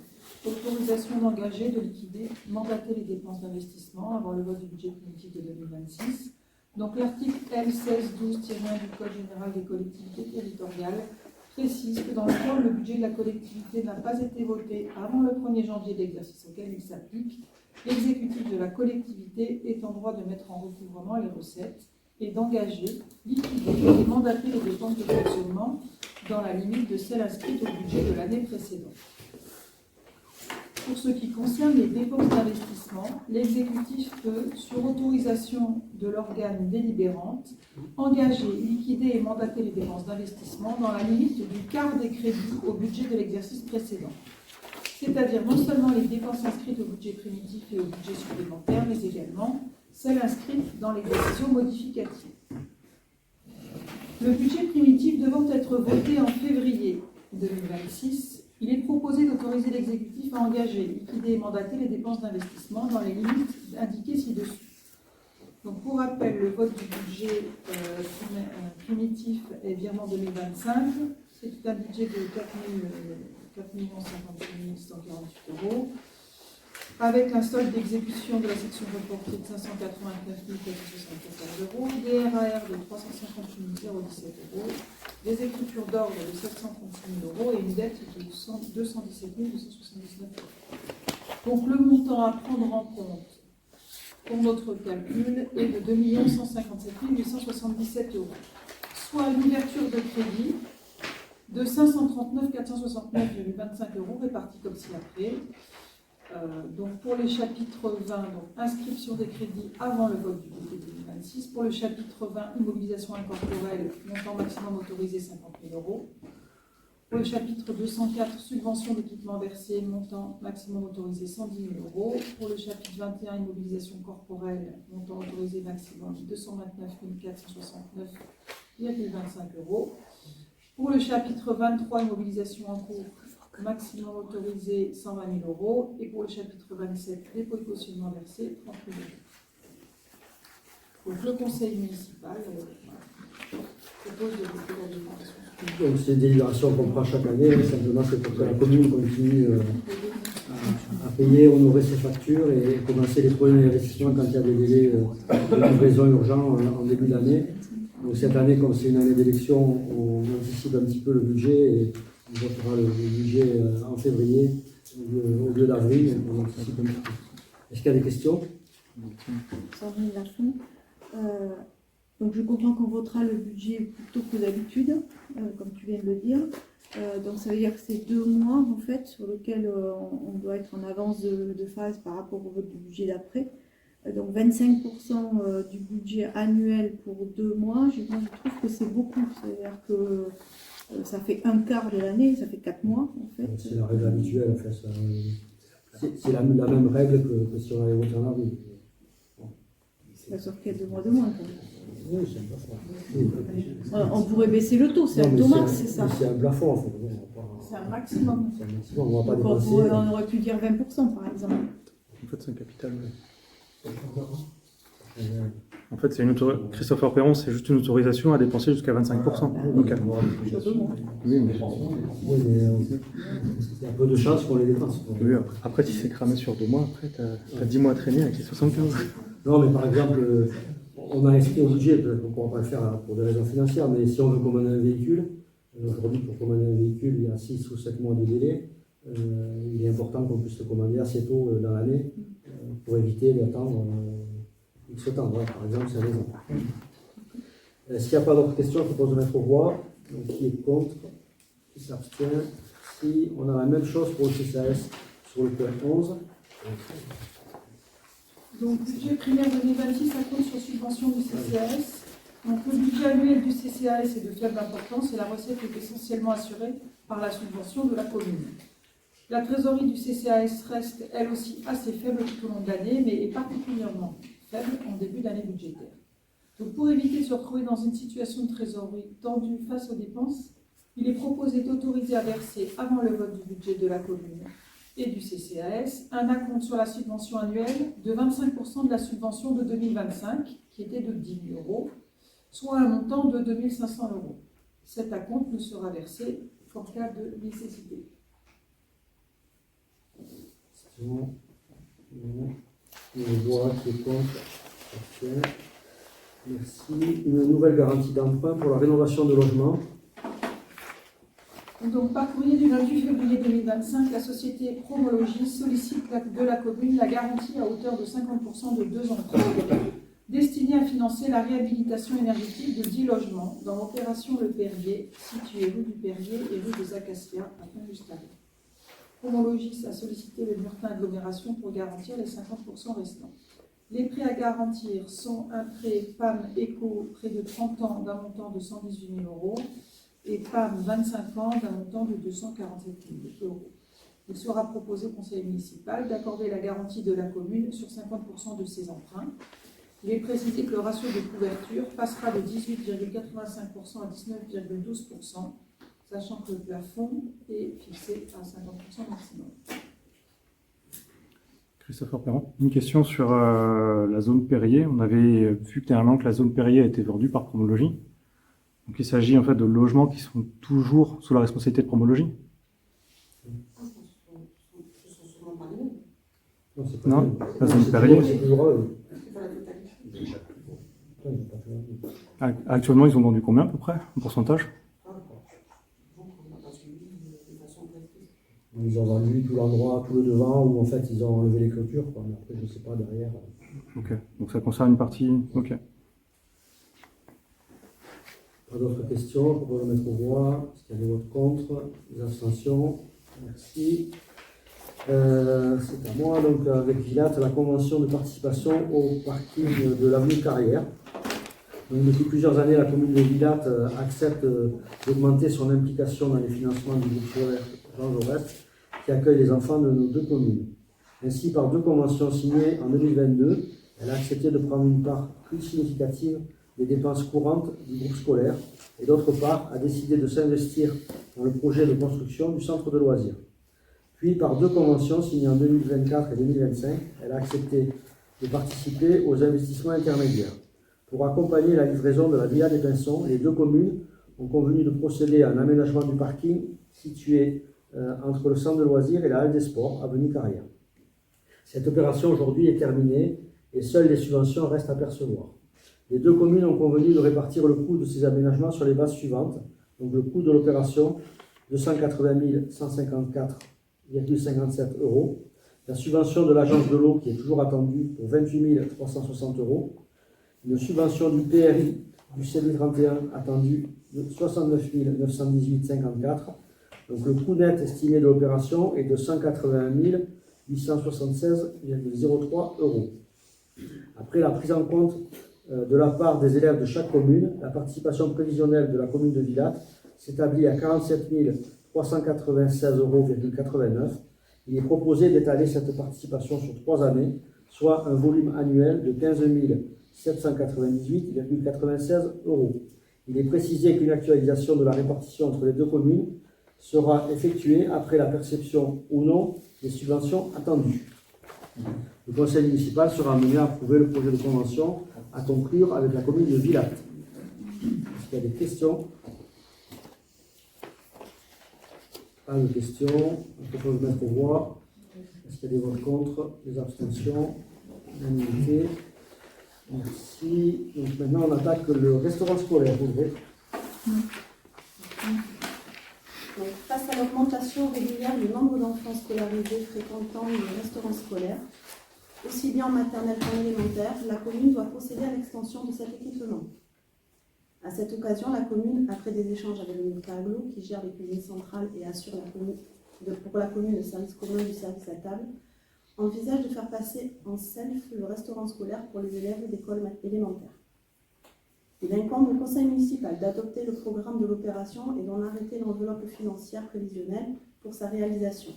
Autorisation d'engager, de liquider, mandater les dépenses d'investissement avant le vote du budget primitif de 2026. Donc l'article L 1612-1 du Code général des collectivités territoriales précise que dans le cas où le budget de la collectivité n'a pas été voté avant le 1er janvier de l'exercice auquel il s'applique, l'exécutif de la collectivité est en droit de mettre en recouvrement les recettes et d'engager, liquider et mandater les dépenses de fonctionnement dans la limite de celles inscrites au budget de l'année précédente. Pour ce qui concerne les dépenses d'investissement, l'exécutif peut, sur autorisation de l'organe délibérante, engager, liquider et mandater les dépenses d'investissement dans la limite du quart des crédits au budget de l'exercice précédent. C'est-à-dire non seulement les dépenses inscrites au budget primitif et au budget supplémentaire, mais également celles inscrites dans les décisions modificatives. Le budget primitif devant être voté en février 2026, il est proposé d'autoriser l'exécutif à engager, liquider et mandater les dépenses d'investissement dans les limites indiquées ci-dessus. Donc, pour rappel, le vote du budget primitif est virement 2025. C'est un budget de 4 156 148 euros, avec un solde d'exécution de la section reportée de 589 474 euros, des RAR de 358 017 euros, des écritures d'ordre de 736 000 euros et une dette de 217 279 euros. Donc le montant à prendre en compte pour notre calcul est de 2 157 877 euros, soit une ouverture de crédit de 539 469,25 euros répartis comme ci-après. Donc pour les chapitres 20, donc inscription des crédits avant le vote du budget 2026. Pour le chapitre 20, immobilisation incorporelle, montant maximum autorisé 50 000 euros. Pour le chapitre 204, subvention d'équipement versé, montant maximum autorisé 110 000 euros. Pour le chapitre 21, immobilisation corporelle, montant autorisé maximum 229 469,25 euros. Pour le chapitre 23, immobilisation en cours, maximum autorisé 120 000 euros. Et pour le chapitre 27, dépôt et cautionnement versé, 30 000 euros. Donc le conseil municipal propose de voter la délibération. Donc c'est des délibérations qu'on prend chaque année, simplement c'est pour que la commune continue à payer, honorer ses factures et commencer les premiers investissements quand il y a des délais de livraison urgents en début d'année. Donc cette année, comme c'est une année d'élection, on anticipe un petit peu le budget et on votera le budget en février au lieu d'avril. On anticipe un petit peu. Est-ce qu'il y a des questions? Sandrine Lafont. Donc je comprends qu'on votera le budget plus tôt que d'habitude, comme tu viens de le dire. Donc ça veut dire que c'est 2 mois en fait sur lesquels on doit être en avance de phase par rapport au vote du budget d'après. Donc 25% du budget annuel pour 2 mois, moi je trouve que c'est beaucoup. C'est-à-dire que ça fait un quart de l'année, ça fait 4 mois en fait. C'est la règle habituelle en fait. C'est la même règle que si on avait voté en avril. Sauf qu'il y a 2 mois de moins. Oui, c'est un plafond. On pourrait baisser le taux, c'est un taux max, c'est ça. C'est un plafond en fait. C'est un maximum. C'est un maximum, on ne va pas Donc dépasser. on aurait pu dire 20% par exemple. En fait, c'est un capital. En fait, c'est Christopher Perron, c'est juste une autorisation à dépenser jusqu'à 25%. Donc, oui, mais il y a peu de chances qu'on les dépense. oui, après, si c'est cramé sur 2 mois, après, tu as 10 mois à traîner avec les 75. Non, mais par exemple, on a inscrit au budget, peut-être qu'on ne pourra pas le faire pour des raisons financières, mais si on veut commander un véhicule, aujourd'hui, pour commander un véhicule, il y a 6 ou 7 mois de délai. Il est important qu'on puisse le commander assez tôt dans l'année pour éviter d'attendre X temps. Voilà, par exemple, c'est un exemple. S'il n'y a pas d'autres questions, je propose de mettre au voix. Donc, qui est contre? Qui s'abstient? Si on a la même chose pour le CCAS sur le point 11. Donc, budget primaire 2026, ça compte sur subvention du CCAS. Donc, le budget annuel du CCAS est de faible importance et la recette est essentiellement assurée par la subvention de la commune. La trésorerie du CCAS reste, elle aussi, assez faible tout au long de l'année, mais est particulièrement faible en début d'année budgétaire. Donc, pour éviter de se retrouver dans une situation de trésorerie tendue face aux dépenses, il est proposé d'autoriser à verser, avant le vote du budget de la commune et du CCAS, un acompte sur la subvention annuelle de 25% de la subvention de 2025, qui était de 10 000 euros, soit un montant de 2 500 euros. Cet acompte ne sera versé qu'en cas de nécessité. On voit qui est contre. Parfait. Merci. Une nouvelle garantie d'emprunt pour la rénovation de logements. Donc, par courrier du 28 février 2025, la société Promologis sollicite de la commune la garantie à hauteur de 50% de 2 emprunts destinés à financer la réhabilitation énergétique de 10 logements dans l'opération Le Perrier, située rue du Perrier et rue des Acacias à Pont-Gustave. Promologis a sollicité le Murtin Agglomération pour garantir les 50% restants. Les prêts à garantir sont un prêt PAM Éco près de 30 ans d'un montant de 118 000 euros et PAM 25 ans d'un montant de 247 000 euros. Il sera proposé au conseil municipal d'accorder la garantie de la commune sur 50% de ces emprunts. Il est précisé que le ratio de couverture passera de 18,85% à 19,12%, sachant que le plafond est fixé à 50% maximum. Christopher Perron, une question sur la zone Perrier. On avait vu dernièrement que la zone Perrier a été vendue par Promologis. Donc il s'agit en fait de logements qui sont toujours sous la responsabilité de Promologis. Non, la zone Perrier. Actuellement, ils ont vendu combien à peu près, en pourcentage? Ils ont vendu tout l'endroit, tout le devant, où en fait ils ont enlevé les clôtures, quoi. Mais après je ne sais pas derrière. Ok, donc ça concerne une partie. Ok. Pas d'autres questions, on peut le mettre au voix. Est-ce qu'il y a des votes contre, des abstentions? Merci. C'est à moi, donc avec Vilat, la convention de participation au parking de l'avenue Carrière. Donc, depuis plusieurs années, la commune de Vilat accepte d'augmenter son implication dans les financements du groupe scolaire Jean Jaurès, qui accueille les enfants de nos deux communes. Ainsi, par 2 conventions signées en 2022, elle a accepté de prendre une part plus significative des dépenses courantes du groupe scolaire et d'autre part a décidé de s'investir dans le projet de construction du centre de loisirs. Puis, par 2 conventions signées en 2024 et 2025, elle a accepté de participer aux investissements intermédiaires. Pour accompagner la livraison de la Villa des Pinsons, les 2 communes ont convenu de procéder à un aménagement du parking situé entre le centre de loisirs et la halle des sports, avenue Carrière. Cette opération aujourd'hui est terminée et seules les subventions restent à percevoir. Les 2 communes ont convenu de répartir le coût de ces aménagements sur les bases suivantes. Donc le coût de l'opération, 280 154,57 €. La subvention de l'agence de l'eau qui est toujours attendue pour 28 360 €. Une subvention du PRI du CELI 31 attendue de 69 918,54 €. Donc le coût net estimé de l'opération est de 180 876,03 €. Après la prise en compte de la part des élèves de chaque commune, la participation prévisionnelle de la commune de Vilat s'établit à 47 396,89 €. Il est proposé d'étaler cette participation sur 3 années, soit un volume annuel de 15 798,96 €. Il est précisé qu'une actualisation de la répartition entre les 2 communes sera effectuée après la perception ou non des subventions attendues. Le conseil municipal sera amené à approuver le projet de convention à conclure avec la commune de Vilat. Est-ce qu'il y a des questions? Pas de questions. On propose de mettre au voix. Est-ce qu'il y a des votes contre, des abstentions? Unanimité. Merci. Donc maintenant, on attaque le restaurant scolaire. Ouvrez. Donc, face à l'augmentation régulière du nombre d'enfants scolarisés fréquentant les restaurants scolaires, aussi bien en maternelle qu'en élémentaire, la commune doit procéder à l'extension de cet équipement. À cette occasion, la commune, après des échanges avec le Murtin Agglo, qui gère les cuisines centrales et assure pour la commune le service commun du service à table, envisage de faire passer en self le restaurant scolaire pour les élèves d'école élémentaire. Il incombe au conseil municipal d'adopter le programme de l'opération et d'en arrêter l'enveloppe financière prévisionnelle pour sa réalisation.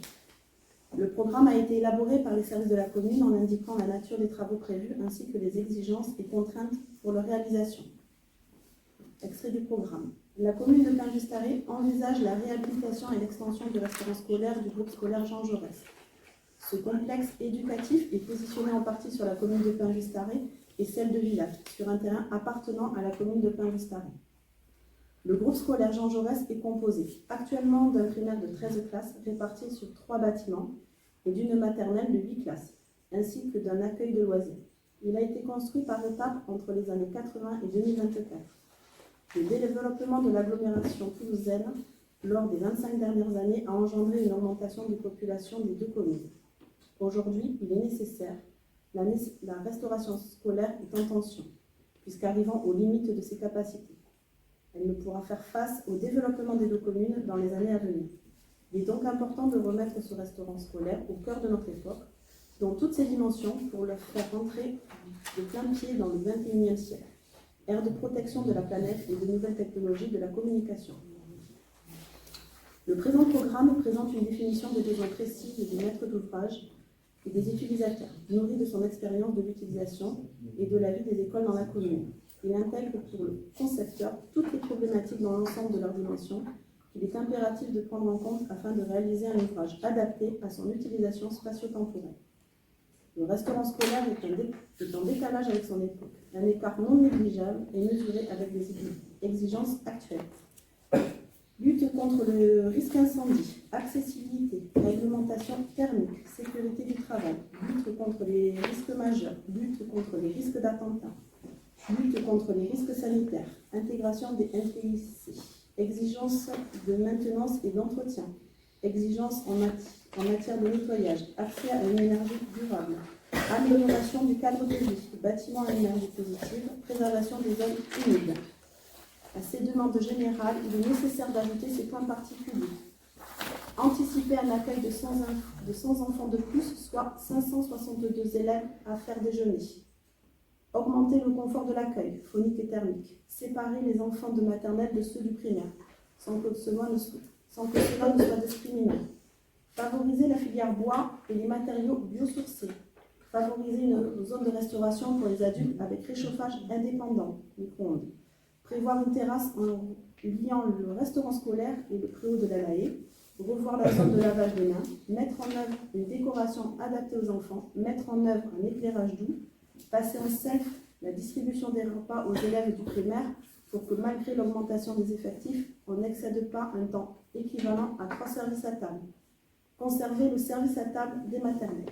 Le programme a été élaboré par les services de la commune en indiquant la nature des travaux prévus ainsi que les exigences et contraintes pour leur réalisation. Extrait du programme. La commune de Pingustaré envisage la réhabilitation et l'extension du restaurant scolaire du groupe scolaire Jean Jaurès. Ce complexe éducatif est positionné en partie sur la commune de Pingustaré et celle de Vilat, sur un terrain appartenant à la commune de Pingustaré. Le groupe scolaire Jean Jaurès est composé actuellement d'un primaire de 13 classes réparties sur 3 bâtiments et d'une maternelle de 8 classes, ainsi que d'un accueil de loisirs. Il a été construit par étapes entre les années 80 et 2024. Le développement de l'agglomération toulousaine lors des 25 dernières années, a engendré une augmentation des populations des deux communes. Aujourd'hui, il est nécessaire, la restauration scolaire est en tension, puisqu'arrivant aux limites de ses capacités. Elle ne pourra faire face au développement des deux communes dans les années à venir. Il est donc important de remettre ce restaurant scolaire au cœur de notre époque, dans toutes ses dimensions, pour le faire entrer de plein pied dans le XXIe siècle, ère de protection de la planète et de nouvelles technologies de la communication. Le présent programme présente une définition des besoins précis des maîtres d'ouvrage et des utilisateurs, nourris de son expérience de l'utilisation et de la vie des écoles dans la commune. Il intègre pour le concepteur toutes les problématiques dans l'ensemble de leurs dimensions qu'il est impératif de prendre en compte afin de réaliser un ouvrage adapté à son utilisation spatio-temporelle. Le restaurant scolaire est en décalage avec son époque. Un écart non négligeable est mesuré avec des exigences actuelles. Lutte contre le risque incendie, accessibilité, réglementation thermique, sécurité du travail, lutte contre les risques majeurs, lutte contre les risques d'attentat, lutte contre les risques sanitaires, intégration des NPIC, exigences de maintenance et d'entretien, exigences en matière de nettoyage, accès à une énergie durable, amélioration du cadre de vie, bâtiments à énergie positive, préservation des zones humides. À ces demandes générales, il est nécessaire d'ajouter ces points particuliers. Anticiper un accueil de 100 enfants de plus, soit 562 élèves à faire déjeuner. Augmenter le confort de l'accueil, phonique et thermique. Séparer les enfants de maternelle de ceux du primaire, sans que cela ne soit discriminant. Favoriser la filière bois et les matériaux biosourcés. Favoriser une zone de restauration pour les adultes avec réchauffage indépendant, micro-ondes. Prévoir une terrasse en liant le restaurant scolaire et le préau de la Lahaye. Revoir la zone de lavage des mains. Mettre en œuvre une décoration adaptée aux enfants. Mettre en œuvre un éclairage doux. Passer en self la distribution des repas aux élèves du primaire pour que malgré l'augmentation des effectifs, on n'excède pas un temps équivalent à 3 services à table. Conserver le service à table des maternelles.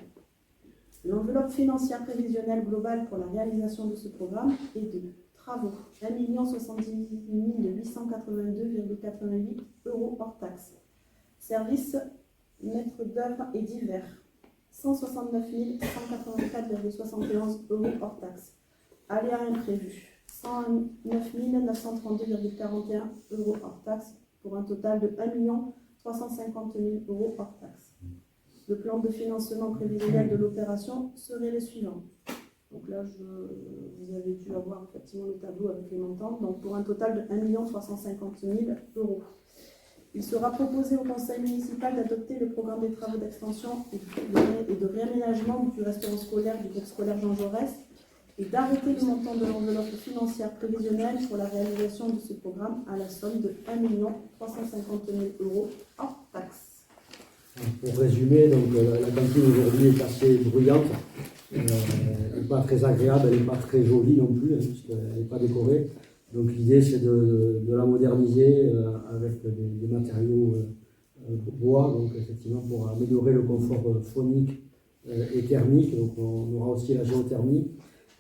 L'enveloppe financière prévisionnelle globale pour la réalisation de ce programme est de travaux 1 070 882,88 € hors taxes. Services maître d'œuvre et divers 169 184,71 € hors taxes. Aléas imprévus 109 932,41 € hors taxes pour un total de 1 350 000 € hors taxes. Le plan de financement prévisionnel de l'opération serait le suivant. Donc là, vous avez dû avoir effectivement le tableau avec les montants. Donc pour un total de 1 350 000 €. Il sera proposé au conseil municipal d'adopter le programme des travaux d'extension et de réaménagement du restaurant scolaire du groupe scolaire Jean Jaurès et d'arrêter le montant de l'enveloppe financière prévisionnelle pour la réalisation de ce programme à la somme de 1 350 000 € hors taxes. Pour résumer, donc, la cantine aujourd'hui est assez bruyante, elle n'est pas très agréable, elle n'est pas très jolie non plus, puisqu'elle n'est pas décorée. Donc l'idée c'est de la moderniser avec des matériaux bois, donc effectivement pour améliorer le confort phonique et thermique. Donc on aura aussi la géothermie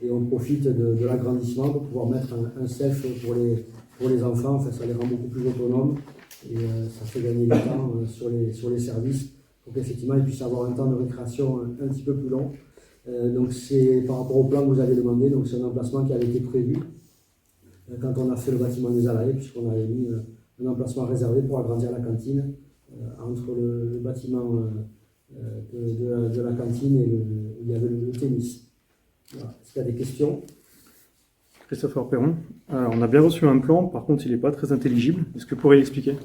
et on profite de l'agrandissement pour pouvoir mettre un self pour les enfants. Enfin, ça les rend beaucoup plus autonomes et ça fait gagner du temps sur les services pour qu'effectivement ils puissent avoir un temps de récréation un petit peu plus long. Donc c'est par rapport au plan que vous avez demandé, donc c'est un emplacement qui avait été prévu quand on a fait le bâtiment des Alaïs, puisqu'on avait mis un emplacement réservé pour agrandir la cantine entre le bâtiment de la cantine et où il y avait le tennis. Voilà. Est-ce qu'il y a des questions? Christopher Perron, on a bien reçu un plan, par contre il n'est pas très intelligible. Est-ce que vous pourriez l'expliquer?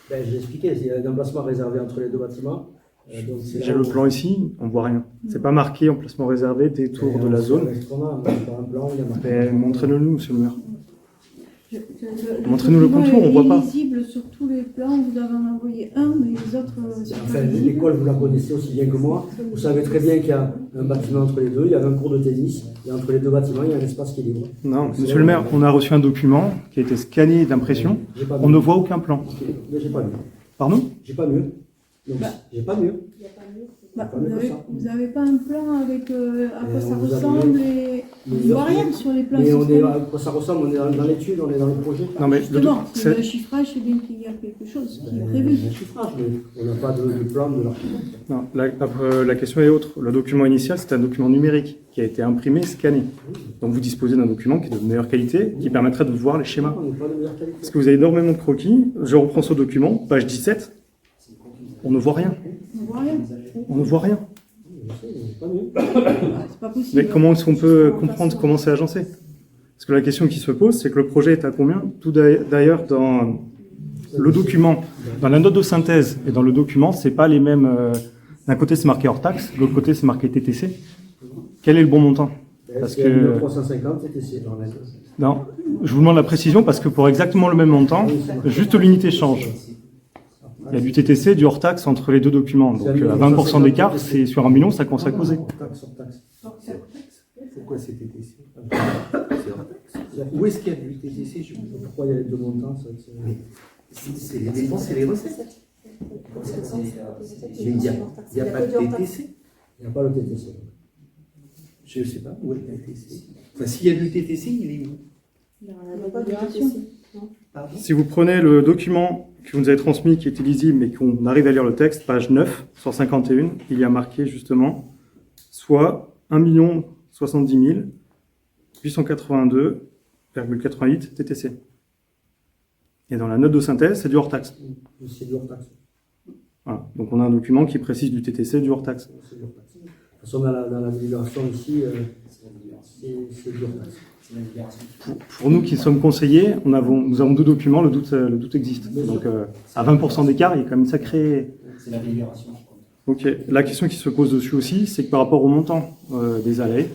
J'ai expliqué, il y a un emplacement réservé entre les deux bâtiments. J'ai le plan ici, on ne voit rien. C'est pas marqué emplacement réservé, détour de la zone. Montrez-le nous, monsieur le maire. Montrez-nous le contour, on ne voit pas. Il est visible sur tous les plans, vous avez en envoyé un, mais les autres... Enfin, l'école, vous la connaissez aussi bien que moi. Vous savez très bien qu'il y a un bâtiment entre les deux, il y avait un cours de tennis, et entre les deux bâtiments, il y a un espace qui est libre. Non, monsieur le maire, on a reçu un document qui a été scanné d'impression, on ne voit aucun plan. Mais j'ai pas mieux. Pardon? J'ai pas mieux. Donc, j'ai pas mieux. Vous n'avez pas un plan avec à quoi ça ressemble et... On ne voit rien sur les plans. Mais on est, à quoi ça ressemble? On est dans l'étude, on est dans le projet. Non, mais Justement, c'est le chiffrage, c'est bien qu'il y a quelque chose qui est prévu. Le chiffrage, mais on n'a pas de plan de l'architecte. Non, la question est autre. Le document initial, c'est un document numérique qui a été imprimé, scanné. Donc vous disposez d'un document qui est de meilleure qualité, qui permettrait de voir les schémas. On n'est pas de meilleure qualité. Parce que vous avez énormément de croquis. Je reprends ce document, page 17. On ne voit rien. On ne voit rien. On ne voit rien. Pas mieux. C'est pas possible. Mais comment est-ce qu'on peut comprendre comment c'est agencé? Parce que la question qui se pose, c'est que le projet est à combien? Tout d'ailleurs, dans le document, dans la note de synthèse et dans le document, c'est pas les mêmes. D'un côté, c'est marqué hors taxe, de l'autre côté, c'est marqué TTC. Quel est le bon montant? Parce que 350 TTC dans la non, je vous demande la précision parce que pour exactement le même montant, juste l'unité change. Il y a du TTC, du hors taxe entre les deux documents. Donc à 20% d'écart, c'est sur 1 million, ça commence à causer. C'est quoi ces TTC? Où est-ce qu'il y a du TTC? Je ne Pourquoi il y a les deux montants? C'est les dépenses et les recettes. Il n'y a pas de TTC. Il n'y a pas le TTC. Je ne sais pas où est le TTC. Enfin, s'il y a du TTC, il est où? Il n'y a pas de déclaration. Pardon? Si vous prenez le document que vous nous avez transmis, qui était lisible, mais qu'on arrive à lire le texte, page 9, sur 51, il y a marqué justement, soit 1 070 882,88 TTC. Et dans la note de synthèse, c'est du hors taxe. C'est du hors taxe. Voilà. Donc on a un document qui précise du TTC, du hors taxe. C'est du hors taxe. De toute façon, dans la délibération ici, c'est du hors taxe. Pour nous qui sommes conseillers, nous avons deux documents, le doute existe. Donc à 20% d'écart, il y a quand même sacré... C'est la délibération, je crois. Ok. La question qui se pose dessus aussi, c'est que par rapport au montant des allées,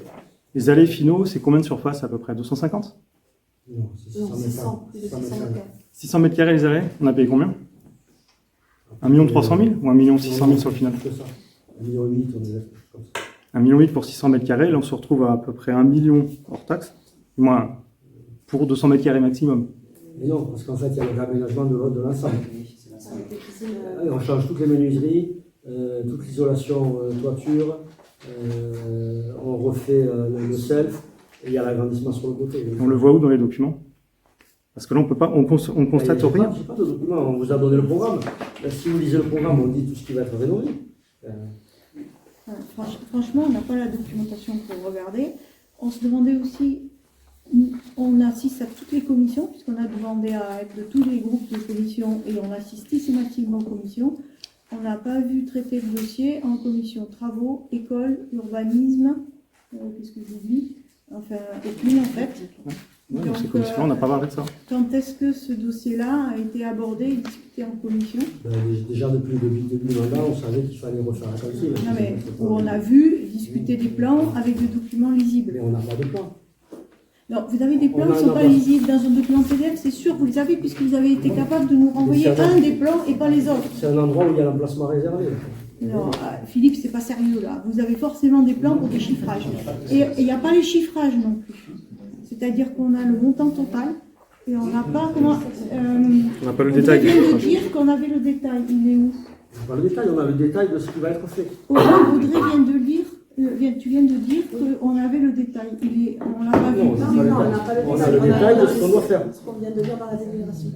les allées finaux, c'est combien de surface à peu près? 250? Non, c'est 600 mètres. 600 mètres carrés les allées? On a payé combien? 1 300 000 ou 1 600 000 sur le final? 1,8 million, on est comme ça. 1,8 million pour 600 mètres carrés, là on se retrouve à peu près 1 million hors taxe, du moins pour 200 mètres carrés maximum. Mais non, parce qu'en fait, il y a le réaménagement de l'ensemble. On change toutes les menuiseries, toute l'isolation toiture, on refait le self, et il y a l'agrandissement sur le côté. On le voit où dans les documents? Parce que là on peut pas, on constate rien. Je sais pas de documents, on vous a donné le programme. Là, si vous lisez le programme, on dit tout ce qui va être rénové. Franchement, on n'a pas la documentation pour regarder. On se demandait aussi, on assiste à toutes les commissions, puisqu'on a demandé à être de tous les groupes de commissions et on assiste systématiquement aux commissions. On n'a pas vu traiter le dossier en commission travaux, école, urbanisme, qu'est-ce que j'oublie? Enfin, aucune en fait. Ouais, donc ces commissions-là, on n'a pas parlé de ça. Quand est-ce que ce dossier-là a été abordé et discuté en commission? Déjà depuis le début du mandat, on savait qu'il fallait refaire la qualité. Non mais où on a vu discuter des plans avec des documents lisibles. Mais on n'a pas de plan. Non, vous avez des plans qui ne sont pas lisibles dans un document PDF, c'est sûr, vous les avez puisque vous avez été capable de nous renvoyer un des plans et pas les autres. C'est un endroit où il y a l'emplacement réservé. Non, Philippe, c'est pas sérieux là. Vous avez forcément des plans pour des chiffrages. Et il n'y a pas les chiffrages non plus. C'est-à-dire qu'on a le montant total et on n'a pas comment. On n'a pas le détail. On vient de dire qu'on avait le détail. Il est où? On n'a pas le détail, on a le détail de ce qui va être fait. Audrey vient de lire. Tu viens de dire qu'on avait le détail. On l'a pas vu. Non, on n'a pas le détail. On a le détail de ce qu'on doit faire. Ce qu'on vient de dire dans la délibération.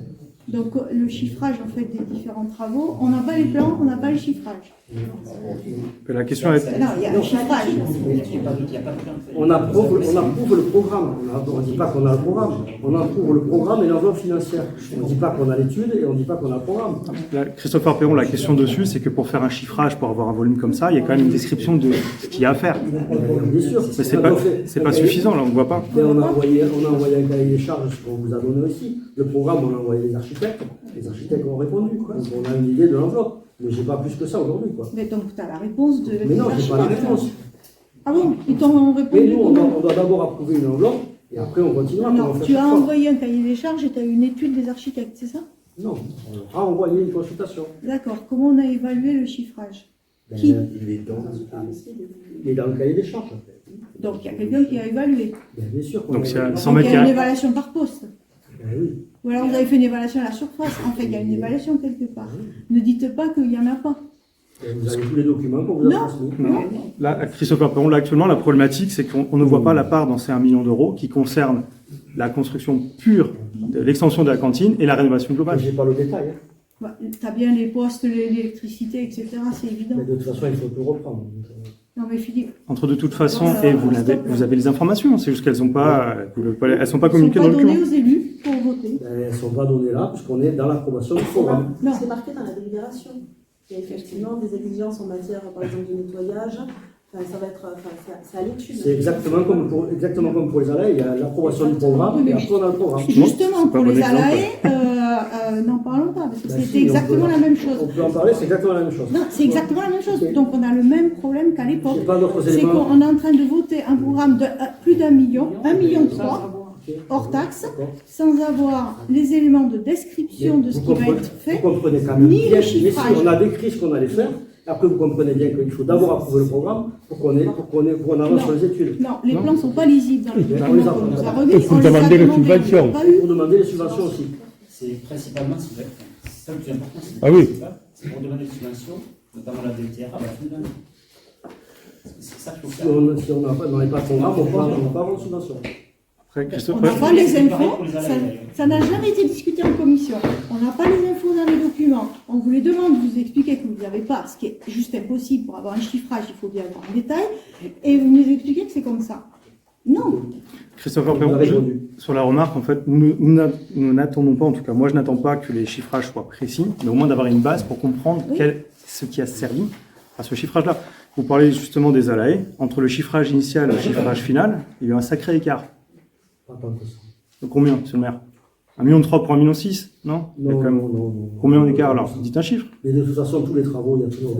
Donc le chiffrage en fait des différents travaux, on n'a pas les plans, on n'a pas les chiffrages. La question est... Non, il y a un chiffrage. On approuve le programme. On ne dit pas qu'on a le programme. On approuve le programme et l'enveloppe financière. On ne dit pas qu'on a l'étude et on ne dit pas qu'on a le programme. Là, Christopher Perron, la question dessus, c'est que pour faire un chiffrage, pour avoir un volume comme ça, il y a quand même une description de ce qu'il y a à faire. Bien sûr. Mais c'est pas suffisant, là, on ne voit pas. Et on a envoyé un cahier des charges, ce qu'on vous a donné aussi. Le programme, on a envoyé les architectes. Les architectes ont répondu. Donc on a une idée de l'enveloppe. Mais j'ai pas plus que ça aujourd'hui. Mais donc tu as la réponse de... Mais non, j'ai pas la réponse. Ah bon? Ils t'ont répondu? Mais nous, on doit d'abord approuver une enveloppe et après on continuera. Non, tu as envoyé un cahier des charges et tu as eu une étude des architectes, c'est ça? Non, on a envoyé une consultation. D'accord. Comment on a évalué le chiffrage? Qui? Il est dans le cahier des charges. Donc il y a quelqu'un qui a évalué. Bien sûr. Donc il y a 100 Donc mètres il y a une carrés. évaluation par poste. Oui. Ou alors vous avez fait une évaluation à la surface. En fait, il y a une évaluation quelque part. Ne dites pas qu'il n'y en a pas. Et vous avez tous les documents qu'on vous a transmis. Non. Là, Christopher Perron, là, actuellement, la problématique, c'est qu'on ne voit pas la part dans ces 1 million d'euros qui concerne la construction pure de l'extension de la cantine et la rénovation globale. Je n'ai pas le détail. Bah, t'as bien les postes, l'électricité, etc., c'est évident. Mais de toute façon, il faut tout reprendre. Non mais Philippe... Entre de toute façon, et vous avez les informations, c'est juste qu'elles sont pas, elles sont pas communiquées dans le document. Elles sont pas données aux élus pour voter. Elles ne sont pas données là, puisqu'on est dans l'approbation du programme. Non, c'est marqué dans la délibération. Il y a effectivement des exigences en matière, par exemple, de nettoyage. Enfin, ça va être, c'est à l'étude. C'est exactement comme pour les allées, il y a l'approbation du programme et après on a le programme. Justement, pour les allées, n'en parlons pas, parce que c'était exactement la même chose. On peut en parler, c'est exactement la même chose. Non, c'est exactement la même chose. Okay. Donc on a le même problème qu'à l'époque. C'est éléments. qu'on est en train de voter un programme de plus d'1 million, 1,3 million hors taxe, sans avoir les éléments de description de ce qui va être fait, vous comprenez quand même ni bien, le chiffrage. mais si on a décrit ce qu'on allait faire, après vous comprenez bien qu'il faut d'abord approuver le programme pour qu'on avance sur les études. Non, les plans ne sont pas lisibles dans les documents qu'on nous a remis. Il faut demander les subventions. Pour demander les subventions aussi. C'est principalement, c'est ça le plus important, c'est pour demander des subventions, notamment la DTR à la fin de l'année. C'est ça qu'il faut faire. Si on n'a pas de programme, on ne peut pas avoir de subvention. On n'a pas les infos, ça n'a jamais été discuté en commission. On n'a pas les infos dans les documents. On vous les demande, vous expliquez que vous n'avez pas, ce qui est juste impossible pour avoir un chiffrage, il faut bien avoir un détail, et vous nous expliquez que c'est comme ça. Non. Christopher Perron, sur la remarque, en fait, nous n'attendons pas, en tout cas moi je n'attends pas que les chiffrages soient précis, mais au moins d'avoir une base pour comprendre ce qui a servi à ce chiffrage-là. Vous parlez justement des ALAE. Entre le chiffrage initial et le chiffrage final, il y a eu un sacré écart. Donc combien, monsieur le maire? 1,3 million pour 1,6 million, non? Non. Combien d'écart alors? Dites un chiffre. Mais de toute façon, tous les travaux, il y a toujours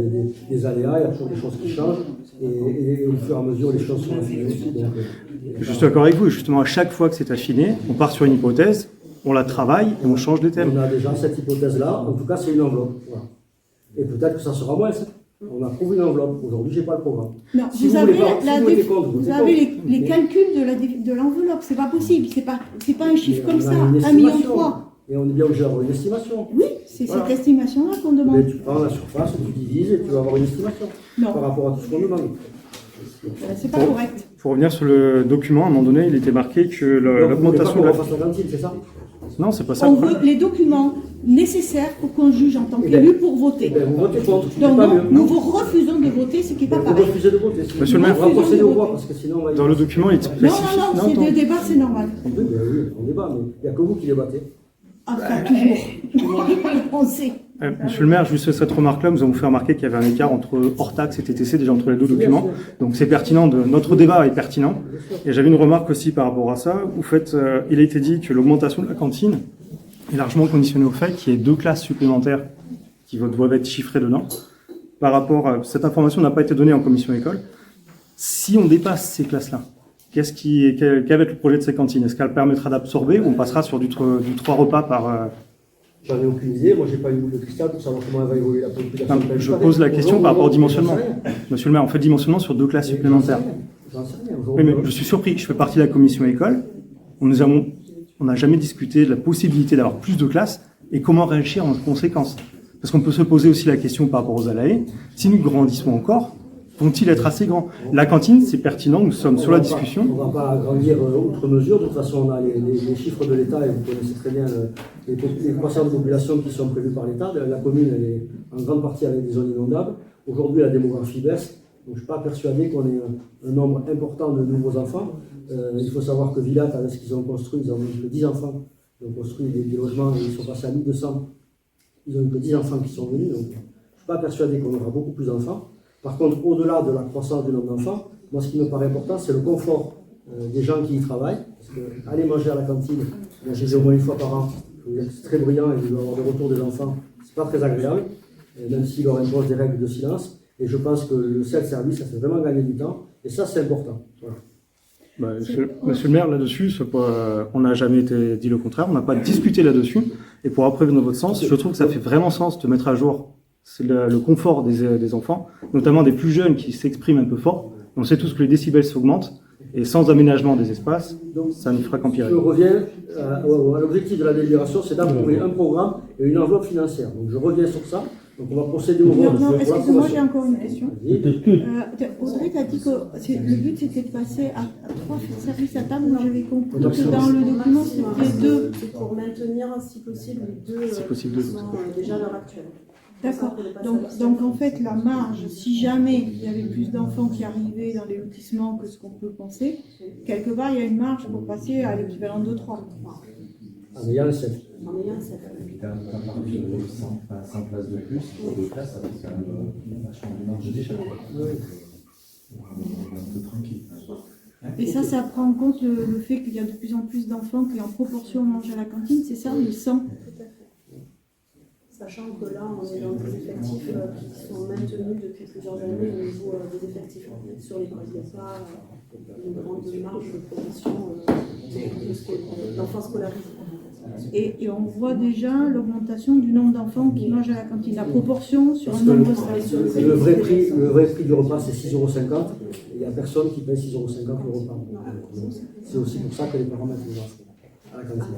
des aléas, il y a toujours des choses qui changent, et au fur et à mesure, les choses sont affinées aussi. Donc, je suis d'accord avec vous, justement, à chaque fois que c'est affiné, on part sur une hypothèse, on la travaille et on change les thèmes. On a déjà cette hypothèse-là, en tout cas, c'est une enveloppe. Voilà. Et peut-être que ça sera moins. On a trouvé une enveloppe. Aujourd'hui, je n'ai pas le programme. Non, si vous avez les compte. calculs de l'enveloppe, c'est pas possible. C'est pas un chiffre comme ça, 1,3 million. Et on est bien obligé d'avoir une estimation. Oui, c'est cette estimation-là qu'on demande. Mais tu prends la surface, tu divises et tu vas avoir une estimation par rapport à tout ce qu'on demande. C'est pas correct. Pour revenir sur le document, à un moment donné, il était marqué que l'augmentation de la cantine, c'est ça? Non, c'est pas ça. On veut les documents nécessaires pour qu'on juge en tant qu'élu pour voter. Vous votez contre. Donc nous vous refusons de voter, ce qui n'est pas pareil. Vous refusez de voter. Monsieur le maire, on va procéder au vote parce que sinon on va... Dans le document, il est spécifique. Non, c'est des débats, c'est normal. Oui, on débat, mais il n'y a que vous qui débattez. Enfin, toujours. On sait. Monsieur le maire, juste cette remarque-là, nous avons fait remarquer qu'il y avait un écart entre hors taxe et TTC, déjà entre les deux documents. Donc c'est pertinent, notre débat est pertinent. Et j'avais une remarque aussi par rapport à ça. Vous faites, il a été dit que l'augmentation de la cantine est largement conditionnée au fait qu'il y ait 2 classes supplémentaires qui doivent être chiffrées dedans. Par rapport à cette information n'a pas été donnée en commission école. Si on dépasse ces classes-là, quel va être le projet de ces cantines? Est-ce qu'elle permettra d'absorber ou on passera sur du 3 repas par... J'en ai aucune idée, moi j'ai pas une boule de cristal pour savoir comment elle va évoluer la population. Je pose la question par rapport au dimensionnement. Monsieur le maire, on fait dimensionnement sur 2 classes supplémentaires. J'en sais rien. Oui, mais je suis surpris, je fais partie de la commission école, on n'a jamais discuté de la possibilité d'avoir plus de classes et comment réagir en conséquence. Parce qu'on peut se poser aussi la question par rapport aux ALAE, si nous grandissons encore, vont-ils être assez grands? La cantine, c'est pertinent, nous sommes sur la discussion. On ne va pas agrandir outre mesure, de toute façon on a les chiffres de l'État et vous connaissez très bien les croissances de population qui sont prévues par l'État. La commune, elle est en grande partie avec des zones inondables. Aujourd'hui, la démographie baisse, donc je ne suis pas persuadé qu'on ait un nombre important de nouveaux enfants. Il faut savoir que Villat, avec ce qu'ils ont construit, ils ont eu que 10 enfants. Ils ont construit des logements, ils sont passés à 1200. Ils ont eu que 10 enfants qui sont venus, donc je ne suis pas persuadé qu'on aura beaucoup plus d'enfants. Par contre, au-delà de la croissance du nombre d'enfants, moi ce qui me paraît important, c'est le confort des gens qui y travaillent. Parce que aller manger à la cantine, j'y vais au moins une fois par an, c'est très bruyant et il doit y avoir des retours des enfants, c'est pas très agréable, même s'il leur impose des règles de silence. Et je pense que le self-service, ça fait vraiment gagner du temps, et ça c'est important. Voilà. Monsieur le maire, là-dessus, on n'a jamais dit le contraire, on n'a pas discuté là-dessus. Et pour après dans votre sens, je trouve que ça fait vraiment sens de mettre à jour le confort des enfants, notamment des plus jeunes qui s'expriment un peu fort. On sait tous que les décibels s'augmentent, et sans aménagement des espaces, ça ne fera qu'empirer. Je reviens à l'objectif de la délibération, c'est d'approuver un programme et une enveloppe financière. Donc je reviens sur ça. Donc on va procéder au vote. Non, pour excusez-moi, l'approbation. j'ai encore une question. Vas-y. Audrey, tu as dit que le but c'était de passer à 3 services à table. Moi j'avais compris Donc, que dans le document C'est c'était 2. C'est pour maintenir, si possible, les deux Si possible, qui deux. sont déjà à l'heure actuelle. D'accord. Donc en fait, la marge, si jamais il y avait plus d'enfants qui arrivaient dans les lotissements que ce qu'on peut penser, quelque part il y a une marge pour passer à l'équivalent de 3. En ayant le 7. En ayant cette. Et puis, t'as marge de 100 places de plus, pour 2 places, ça fait quand même vachement de marge d'échappée. On est un peu tranquille. Et ça prend en compte le fait qu'il y a de plus en plus d'enfants qui en proportion mangent à la cantine, c'est ça, le 100? Tout à fait. Sachant que là, on est dans des effectifs qui sont maintenus depuis plusieurs années au niveau des effectifs sur l'école. Il n'y a pas une grande marge de progression d'enfants scolarisés. Et on voit déjà l'augmentation du nombre d'enfants qui mangent à la cantine, la proportion sur Parce un que nombre de le vrai prix du repas, c'est 6,50 €. Et il n'y a personne qui paye 6,50 € le repas. C'est aussi pour ça que les parents mettent les enfants à la cantine.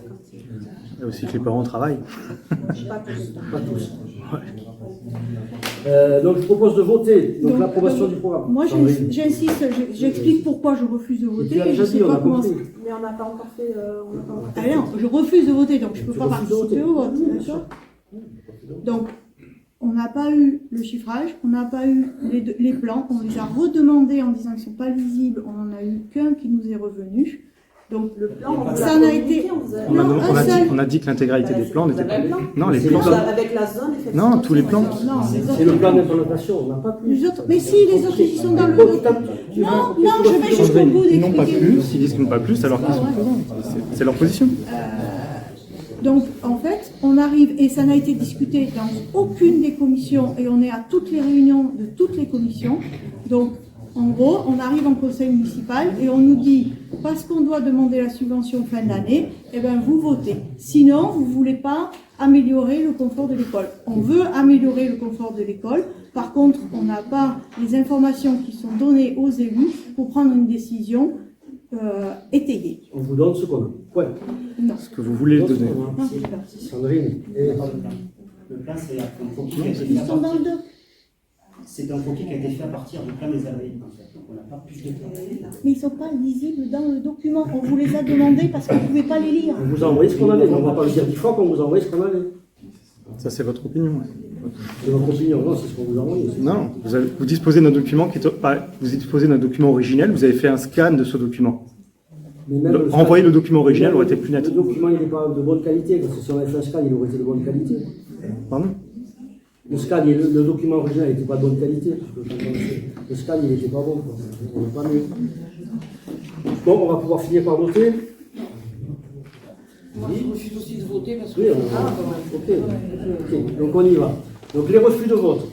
Et aussi que les parents travaillent. Pas tous. Donc je propose de voter l'approbation du programme. Moi j'insiste, j'explique pourquoi je refuse de voter. Tu as Et je déjà sais dit, on pas a comment. compris. Mais on n'a pas encore fait. Ah non, je refuse de voter, donc je ne peux Tu pas refuses de participer voter. au vote. D'accord. Donc, on n'a pas eu le chiffrage, on n'a pas eu les plans, on les a redemandés en disant qu'ils ne sont pas lisibles, on n'en a eu qu'un qui nous est revenu. Donc, Le plan, ça n'a été. On a dit que l'intégralité des plans n'était pas. Non, les plans. Avec la zone, effectivement. Non, tous les plans. Non, C'est le plan d'implémentation, on n'a pas plus. les autres, mais si, les autres, ils sont dans le document. Non, je vais jusqu'au bout Ils n'ont pas d'expliquer. plus, ils disent qu'ils n'ont pas plus alors qu'ils sont présents. C'est leur position. Donc, en fait, on arrive, et ça n'a été discuté dans aucune des commissions, et on est à toutes les réunions de toutes les commissions. Donc, en gros, on arrive en conseil municipal et on nous dit, parce qu'on doit demander la subvention fin d'année, eh ben, vous votez. Sinon, vous ne voulez pas améliorer le confort de l'école. On veut améliorer le confort de l'école. Par contre, on n'a pas les informations qui sont données aux élus pour prendre une décision étayée. On vous donne ce qu'on a. Ouais. Non. Ce que vous voulez donner. Sandrine. Le plan, c'est un focus qui a été fait Ils à sont dans partir- le 2. c'est un focus qui a été fait à partir du plan des avril, en fait. Donc on n'a pas plus de temps. Mais ils ne sont pas lisibles dans le document. On vous les a demandés parce qu'on ne pouvait pas les lire. On vous a envoyé ce qu'on avait. On ne va pas le dire 10 fois qu'on vous a envoyé ce qu'on avait. Ça, c'est votre opinion. C'est votre opinion, non, c'est ce qu'on vous a envoyé. Non, vous disposez d'un document vous disposez d'un document originel, vous avez fait un scan de ce document. Mais même Renvoyer le document original aurait été plus net. Le document, il n'est pas de bonne qualité, parce que si on avait fait un scan, il aurait été de bonne qualité. Pardon? Le scan, le document original n'était pas de bonne qualité. Le scan, il n'était pas bon. Quoi. On n'est pas mieux. Bon, on va pouvoir finir par voter. Moi, je refuse aussi de voter parce que. Oui, ok. Donc on y va. Donc les refus de vote.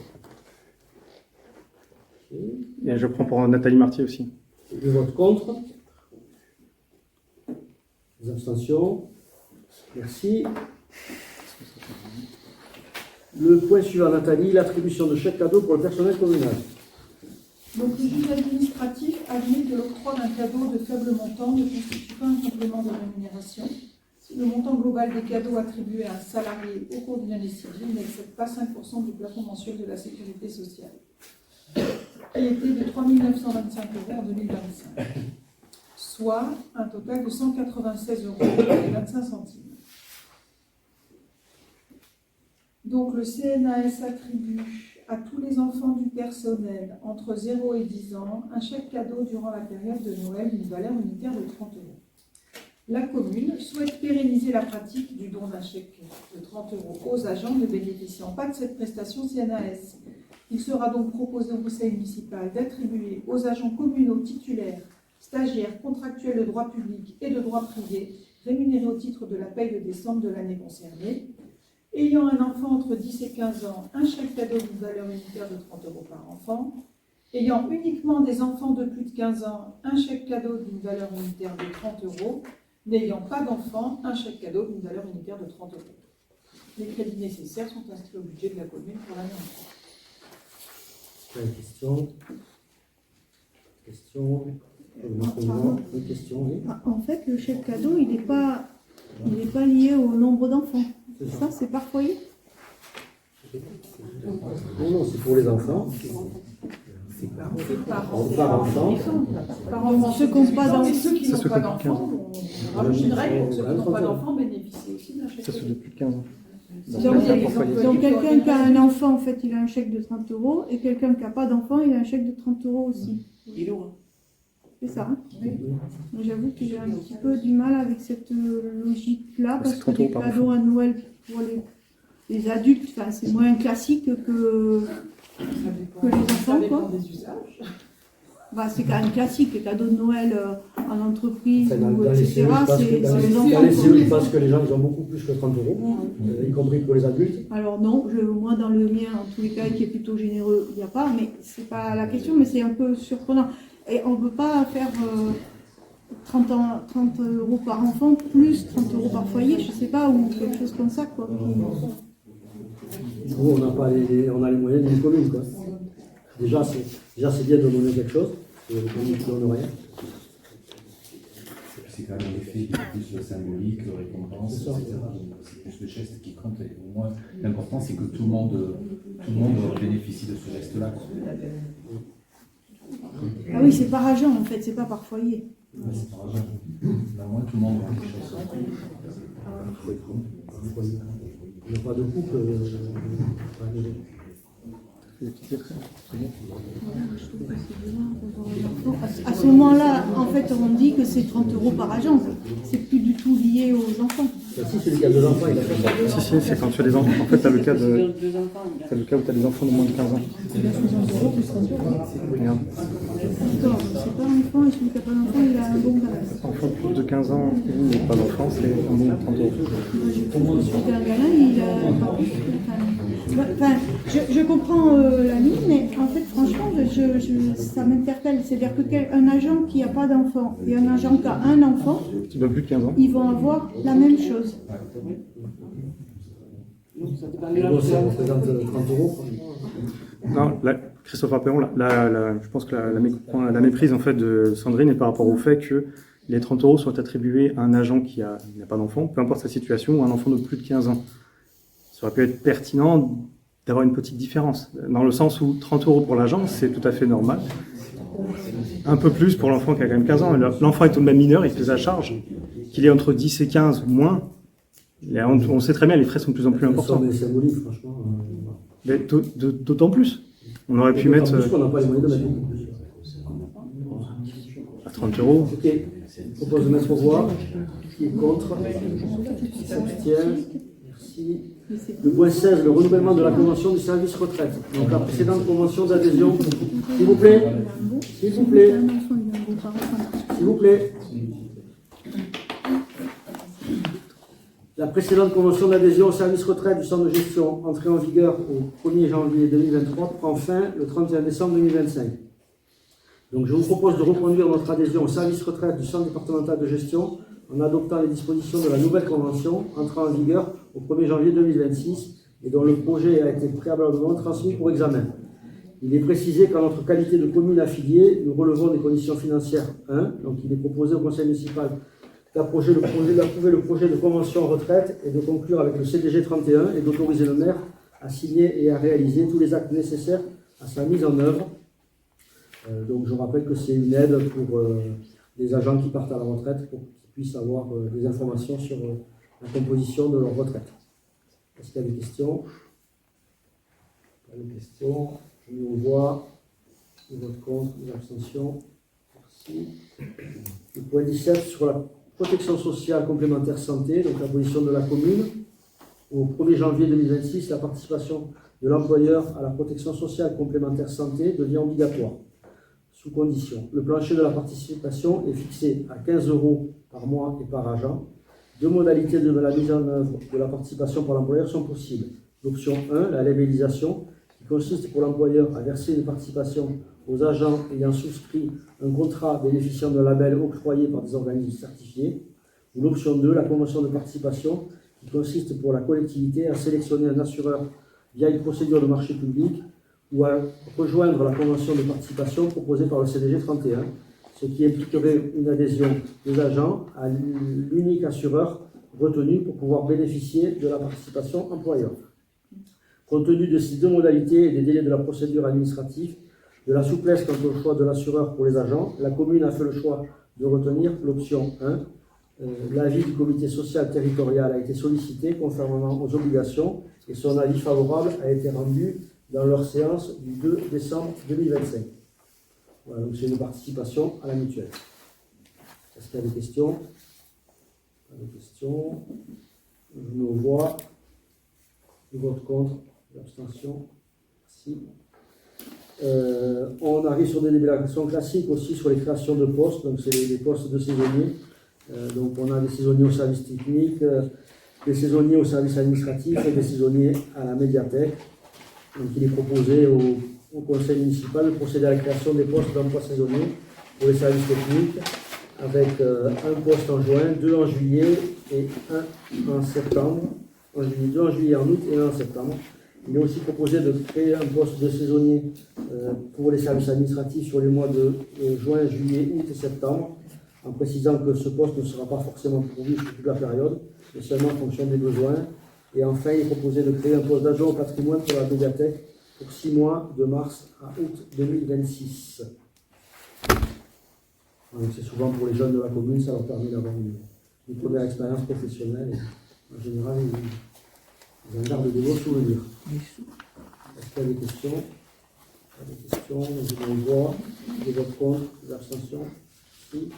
Et je prends pour Nathalie Martier aussi. Le vote contre. Les abstentions. Merci. Le point suivant, Nathalie, l'attribution de chèques cadeaux pour le personnel communal. Donc, le juge administratif admet que l'octroi d'un cadeau de faible montant ne constitue pas un complément de rémunération. Si le montant global des cadeaux attribués à un salarié au cours d'une année civile n'excède pas 5% du plafond mensuel de la sécurité sociale. Il était de 3 925 € en 2025, soit un total de 196 € et 25 centimes. Donc le CNAS attribue à tous les enfants du personnel entre 0 et 10 ans un chèque cadeau durant la période de Noël d'une valeur unitaire de 30 €. La commune souhaite pérenniser la pratique du don d'un chèque de 30 € aux agents ne bénéficiant pas de cette prestation CNAS. Il sera donc proposé au conseil municipal d'attribuer aux agents communaux titulaires, stagiaires, contractuels de droit public et de droit privé, rémunérés au titre de la paye de décembre de l'année concernée, ayant un enfant entre 10 et 15 ans, un chèque cadeau d'une valeur unitaire de 30 € par enfant, ayant uniquement des enfants de plus de 15 ans, un chèque cadeau d'une valeur unitaire de 30 €, n'ayant pas d'enfants, un chèque cadeau d'une valeur unitaire de 30 €. Les crédits nécessaires sont inscrits au budget de la commune pour l'année en cours. Question. En fait, le chèque cadeau, il n'est pas lié au nombre d'enfants. Ça, c'est par foyer. Non, c'est pour les enfants. Par enfant. Ceux qui n'ont pas d'enfants. Ceux qui n'ont pas d'enfants, on rajoute une règle pour ceux qui n'ont pas d'enfants bénéficient aussi d'un chèque. Ça, c'est de plus de 15 ans. Donc quelqu'un qui a un enfant, en fait, il a un chèque de 30 €, et quelqu'un qui n'a pas d'enfant, il a un chèque de 30 € aussi. C'est ça. Hein. Moi, j'avoue que j'ai un petit peu du mal avec cette logique-là, parce que les cadeaux à Noël pour les adultes, enfin, c'est moins classique que les enfants, quoi. Bah, c'est quand même classique, les cadeaux de Noël en entreprise, etc. C'est les enfants. Dans les CE, je pense que les gens ils ont beaucoup plus que 30 €, y compris pour les adultes. Alors non, moi dans le mien, en tous les cas, qui est plutôt généreux, il n'y a pas, mais c'est pas la question, mais c'est un peu surprenant. Et on ne peut pas faire 30 € par enfant, plus 30 € par foyer, je ne sais pas, ou quelque chose comme ça, quoi. Du coup, on a les moyens d'une commune, quoi. Déjà, c'est bien de donner quelque chose, parce que les communes ne donnent rien. C'est quand même l'effet plus symbolique, récompense, etc. C'est plus le geste qui compte. Et au moins, l'important, c'est que tout le monde bénéficie de ce geste-là. Ah oui, c'est par agent, en fait, c'est pas par foyer. Ouais, c'est par agent. Mais au moins, tout le monde a quelque chose. Il n'y a pas de couple. À ce moment-là, en fait, on dit que c'est 30 € par agent. C'est plus du tout lié aux enfants. Si c'est le cas de l'enfant, il a fait ça. Si, c'est quand tu as des enfants. En fait, tu as le cas où tu as des enfants de moins de 15 ans. Regarde. D'accord, c'est pas un enfant, et celui qui n'a pas d'enfant, il a un bon gars. Enfant de plus de 15 ans, il n'a pas d'enfant, c'est un bon de 30 €. C'était un gamin, il a pas plus. Enfin, je comprends la ligne, mais en fait, franchement, ça m'interpelle. C'est-à-dire qu'un agent qui n'a pas d'enfant et un agent qui a un enfant, Tu dois plus de 15 ans. ils vont avoir la même chose. Ça représente 30 €. Non, Christophe Perron, je pense que la méprise en fait de Sandrine est par rapport au fait que les 30 € soient attribués à un agent qui n'a pas d'enfant, peu importe sa situation, ou un enfant de plus de 15 ans. Ça aurait pu être pertinent d'avoir une petite différence, dans le sens où 30 € pour l'agent, c'est tout à fait normal. Un peu plus pour l'enfant qui a quand même 15 ans. L'enfant est tout de même mineur, il fait sa charge. Qu'il est entre 10 et 15 ou moins, on sait très bien, les frais sont de plus en plus importants. C'est symbolique, franchement. Mais d'autant plus. On aurait pu mettre... On n'a pas les moyens de mettre beaucoup plus. À 30 €. Ok, je propose de mettre au voix. Qui est contre? Qui s'abstient? Merci. Le point 16, le renouvellement de la convention du service retraite. Donc la précédente convention d'adhésion. S'il vous plaît. S'il vous plaît. S'il vous plaît. La précédente convention d'adhésion au service retraite du centre de gestion, entrée en vigueur au 1er janvier 2023, prend fin le 31 décembre 2025. Donc je vous propose de reconduire notre adhésion au service retraite du centre départemental de gestion en adoptant les dispositions de la nouvelle convention entrant en vigueur au 1er janvier 2026 et dont le projet a été préalablement transmis pour examen. Il est précisé qu'en notre qualité de commune affiliée, nous relevons des conditions financières 1, donc il est proposé au conseil municipal d'approuver le projet de convention en retraite et de conclure avec le CDG 31 et d'autoriser le maire à signer et à réaliser tous les actes nécessaires à sa mise en œuvre. Donc je rappelle que c'est une aide pour les agents qui partent à la retraite pour qu'ils puissent avoir des informations sur la composition de leur retraite. Est-ce qu'il y a des questions? Pas de questions. Je mets au voix. Les votes contre, les abstentions. Merci. Le point 17 sur la protection sociale complémentaire santé, donc la position de la commune. Au 1er janvier 2026, la participation de l'employeur à la protection sociale complémentaire santé devient obligatoire, sous condition. Le plancher de la participation est fixé à 15 € par mois et par agent. Deux modalités de la mise en œuvre de la participation par l'employeur sont possibles. L'option 1, la labellisation, qui consiste pour l'employeur à verser une participation aux agents ayant souscrit un contrat bénéficiant d'un label octroyé par des organismes certifiés. Ou l'option 2, la convention de participation, qui consiste pour la collectivité à sélectionner un assureur via une procédure de marché public ou à rejoindre la convention de participation proposée par le CDG 31, ce qui impliquerait une adhésion des agents à l'unique assureur retenu pour pouvoir bénéficier de la participation employeur. Compte tenu de ces deux modalités et des délais de la procédure administrative, de la souplesse quant au choix de l'assureur pour les agents, la commune a fait le choix de retenir l'option 1. L'avis du comité social territorial a été sollicité conformément aux obligations et son avis favorable a été rendu dans leur séance du 2 décembre 2025. Voilà, donc c'est une participation à la mutuelle. Est-ce qu'il y a des questions? Pas de questions. Je me vois. Le vote contre, l'abstention. Merci. On arrive sur des délibérations classiques aussi sur les créations de postes, donc c'est les postes de saisonniers. Donc on a des saisonniers au service technique, des saisonniers au service administratif et des saisonniers à la médiathèque. Donc il est proposé au conseil municipal de procéder à la création des postes d'emploi saisonniers pour les services techniques, avec un poste en juin, 2 en juillet et 1 en septembre. En juillet, 2 en juillet, en août et 1 en septembre. Il est aussi proposé de créer un poste de saisonnier pour les services administratifs sur les mois de juin, juillet, août et septembre, en précisant que ce poste ne sera pas forcément pourvu sur toute la période, mais seulement en fonction des besoins. Et enfin, il est proposé de créer un poste d'adjoint au patrimoine pour la médiathèque pour 6 mois, de mars à août 2026. Donc c'est souvent pour les jeunes de la commune, ça leur permet d'avoir une première expérience professionnelle. Et en général, ils en gardent de beaux souvenirs. Est-ce qu'il y a des questions? Pas de questions, je me vois. Des votes contre, des abstentions. Oui.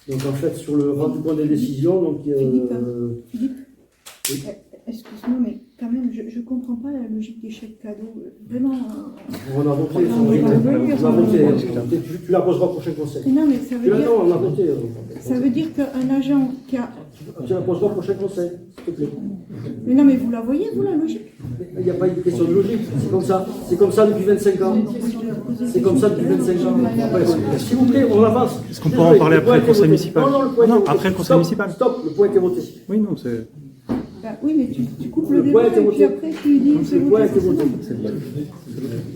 Donc en fait, sur le rendu compte des décisions, donc... Philippe, excuse-moi, mais quand même, je ne comprends pas la logique des chèques cadeaux. Vraiment... On a voté, on a voté. Tu la poseras au prochain conseil. Non, mais ça veut dire... Non, on a voté. Ça veut dire qu'un agent qui a... Tu la poseras au prochain conseil, s'il te plaît. Mais non, mais vous la voyez, vous, la logique? Il n'y a pas une question de logique, c'est comme ça. C'est comme ça depuis 25 ans. C'est comme ça depuis 25 ans. S'il vous plaît, on avance. Est-ce qu'on peut en parler après le conseil municipal? Non, après le conseil municipal. Stop, le point était voté. Oui, non, c'est... Bah, oui, mais tu coupes le débat et puis après tu dis... Le point était voté.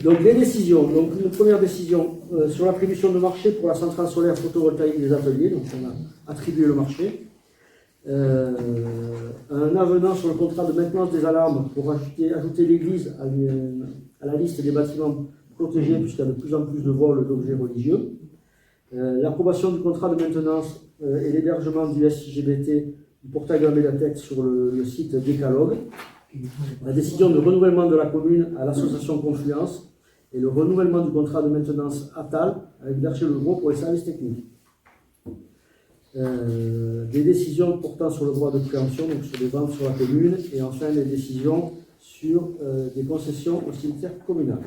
Donc les décisions. Donc une première décision sur l'attribution de marché pour la centrale solaire photovoltaïque des ateliers. Donc on a attribué le marché. Un avenant sur le contrat de maintenance des alarmes pour ajouter l'église à la liste des bâtiments protégés puisqu'il y a de plus en plus de vols d'objets religieux. L'approbation du contrat de maintenance et l'hébergement du SIGBT du portail de la médiathèque sur le site Décalogue. La décision de renouvellement de la commune à l'association Confluence et le renouvellement du contrat de maintenance ATAL avec Bercher Le Gros pour les services techniques. Des décisions portant sur le droit de préemption, donc sur des ventes sur la commune, et enfin des décisions sur des concessions au cimetière communal.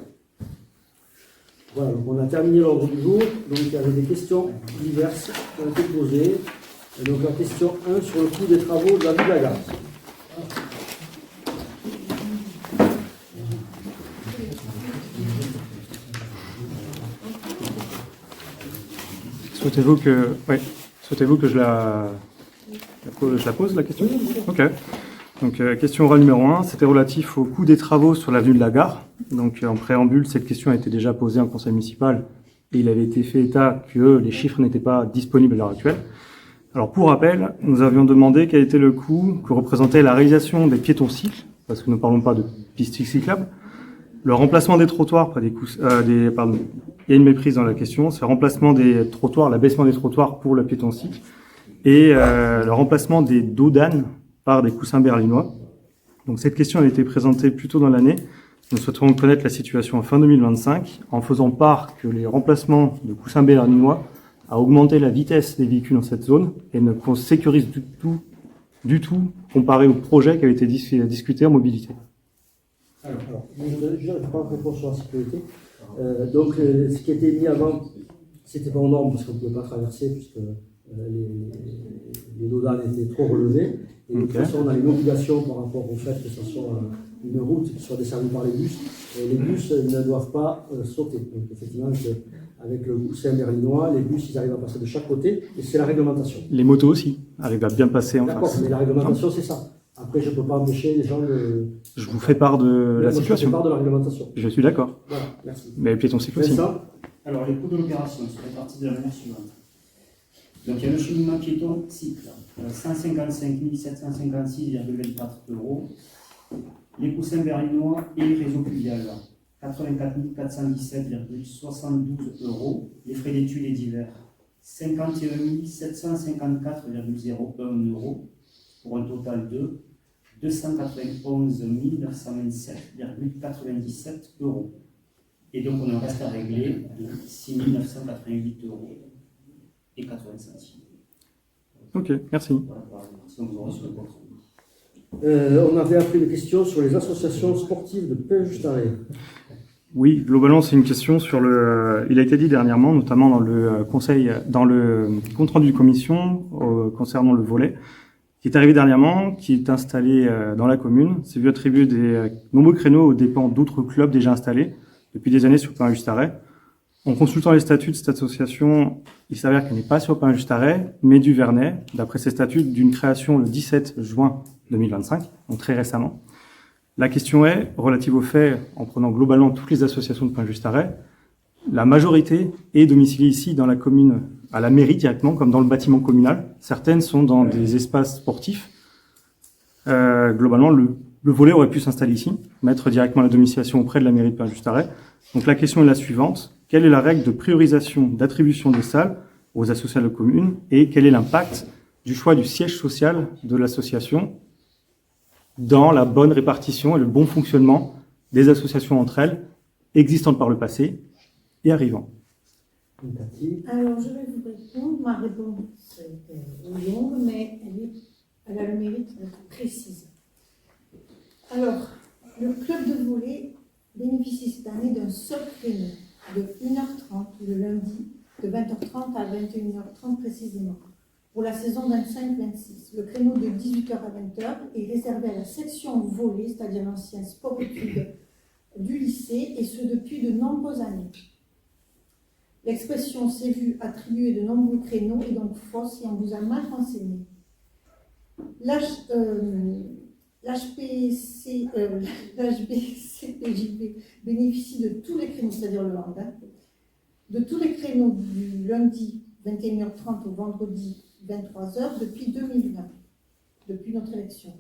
Voilà, donc on a terminé l'ordre du jour. Donc il y avait des questions diverses qui ont été posées. Et donc la question 1 sur le coût des travaux de la ville de la gare. Souhaitez-vous que je la pose, la question? Ok. Donc, question orale numéro 1, c'était relatif au coût des travaux sur l'avenue de la Gare. Donc, en préambule, cette question a été déjà posée en conseil municipal et il avait été fait état que les chiffres n'étaient pas disponibles à l'heure actuelle. Alors, pour rappel, nous avions demandé quel était le coût que représentait la réalisation des piétons cycles, parce que nous ne parlons pas de pistes cyclables, le remplacement des trottoirs, il y a une méprise dans la question, c'est le remplacement des trottoirs, l'abaissement des trottoirs pour le piéton cycle, et le remplacement des dos d'âne par des coussins berlinois. Donc cette question a été présentée plus tôt dans l'année. Nous souhaiterons connaître la situation en fin 2025, en faisant part que les remplacements de coussins berlinois a augmenté la vitesse des véhicules dans cette zone et ne sécurise du tout comparé au projet qui avait été discuté en mobilité. Alors, je n'ai pas de réponse sur la sécurité. Donc, ce qui était mis avant, c'était pas en norme parce qu'on ne pouvait pas traverser puisque les dos d'âne étaient trop relevés. Et de toute façon, on a une obligation par rapport au fait que ce soit une route qui soit desservie par les bus. Et les bus ne doivent pas sauter. Donc, effectivement, avec le coussin berlinois, les bus, ils arrivent à passer de chaque côté et c'est la réglementation. Les motos aussi arrivent à bien passer en face. D'accord, mais la réglementation, c'est ça. Après, je ne peux pas empêcher les gens de... Je vous fais part de la situation. Je fais part de la réglementation. Je suis d'accord. Voilà, merci. Mais les piétons cycles aussi. Alors, les coûts de l'opération sont répartis de la manière suivante. Donc, il y a le cheminement piéton cycle, 155 756,24 €. Les coussins berlinois et réseau pluvial, 84 417,72 €. Les frais d'études et divers, 51 754,01 €, pour un total de 291 927,97 €. Et donc on a un reste à régler de 6 988 €. Ok, merci. Voilà, sinon vous aurez sur le compte. On avait appris une question sur les associations sportives de Pin-Juste-Arrêt. Oui, globalement, c'est une question sur le. Il a été dit dernièrement, notamment dans le conseil, dans le compte rendu de commission concernant le volet, qui est arrivé dernièrement, qui est installé dans la commune. C'est vu attribuer des nombreux créneaux aux dépens d'autres clubs déjà installés depuis des années sur Pin-Juste-Arrêt. En consultant les statuts de cette association, il s'avère qu'elle n'est pas sur Pin-Juste-Arrêt, mais du Vernet, d'après ses statuts d'une création le 17 juin 2025, donc très récemment. La question est, relative au fait, en prenant globalement toutes les associations de Pin-Juste-Arrêt, la majorité est domiciliée ici dans la commune, à la mairie directement, comme dans le bâtiment communal. Certaines sont dans des espaces sportifs. Globalement, le volet aurait pu s'installer ici, mettre directement la domiciliation auprès de la mairie de Pin-Juste-Arrêt. Donc la question est la suivante. Quelle est la règle de priorisation d'attribution des salles aux associations de communes et quel est l'impact du choix du siège social de l'association dans la bonne répartition et le bon fonctionnement des associations entre elles, existantes par le passé et arrivant? Alors, je vais vous répondre. Ma réponse est longue, mais elle a le mérite d'être précise. Alors, le club de volley bénéficie cette année d'un seul créneau de 1h30 le lundi, de 20h30 à 21h30 précisément, pour la saison 25-26. Le créneau de 18h à 20h est réservé à la section volley, c'est-à-dire l'ancien sport-études du lycée, et ce depuis de nombreuses années. L'expression s'est vue attribuer de nombreux créneaux est donc fausse et on vous a mal renseigné. L'HBCPJB bénéficie de tous les créneaux, c'est-à-dire le hand, de tous les créneaux du lundi 21h30 au vendredi 23h depuis 2020, depuis notre élection.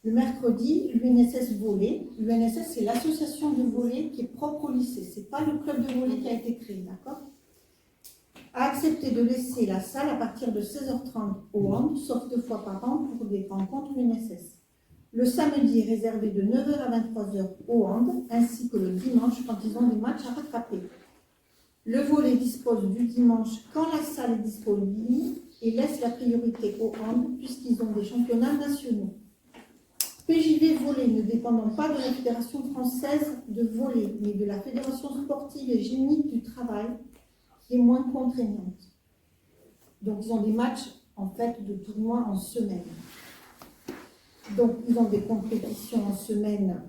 Le mercredi, l'UNSS Volley. L'UNSS, c'est l'association de volley qui est propre au lycée. Ce n'est pas le club de volley qui a été créé, d'accord ? A accepté de laisser la salle à partir de 16h30 au hand, sauf 2 fois par an pour des rencontres UNSS. Le samedi est réservé de 9h à 23h au hand, ainsi que le dimanche quand ils ont des matchs à rattraper. Le volley dispose du dimanche quand la salle est disponible et laisse la priorité au hand puisqu'ils ont des championnats nationaux. PJV Volley ne dépendant pas de la Fédération française de volley, mais de la Fédération sportive et génique du travail, qui est moins contraignante. Donc ils ont des matchs en fait de tournois en semaine. Donc ils ont des compétitions en semaine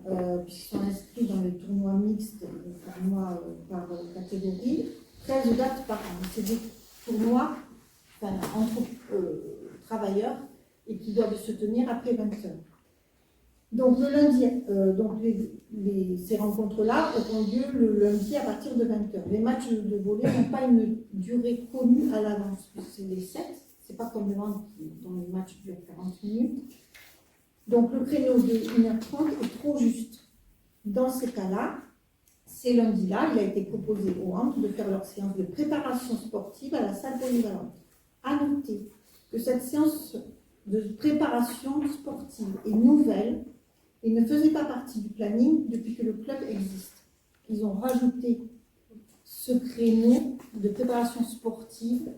puisqu'ils sont inscrits dans les tournois mixtes, les tournois par catégorie, 13 dates par an. C'est des tournois entre travailleurs et qui doivent se tenir après 20 heures. Donc le lundi, ces rencontres-là auront lieu le lundi à partir de 20h. Les matchs de volley n'ont pas une durée connue à l'avance. C'est les 7, c'est pas comme le hand dont les matchs durent 40 minutes. Donc le créneau de 1h30 est trop juste. Dans ces cas-là, ces lundis-là, il a été proposé aux hand de faire leur séance de préparation sportive à la salle polyvalente. À noter que cette séance de préparation sportive est nouvelle et ne faisait pas partie du planning depuis que le club existe. Ils ont rajouté ce créneau de préparation sportive.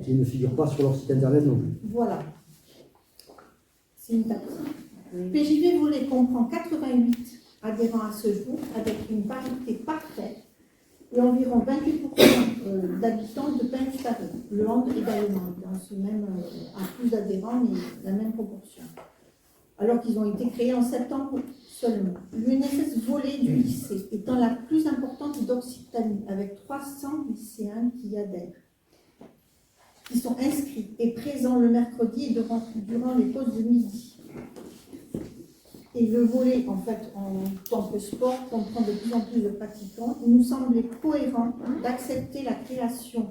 Qui ne figure pas sur leur site internet non plus. Voilà. C'est une taxe. PJV Volley comprend 88 adhérents à ce jour, avec une parité parfaite et environ 28% d'habitants de Pin-Juste-Arrêt. Le hand également, dans ce même, a plus d'adhérents, mais la même proportion. Alors qu'ils ont été créés en septembre seulement. L'UNSS Volley du lycée étant la plus importante d'Occitanie, avec 300 lycéens qui y adhèrent, qui sont inscrits et présents le mercredi et durant les pauses de midi. Et le volley, en fait, en tant que sport, comprend de plus en plus de pratiquants. Il nous semblait cohérent d'accepter la création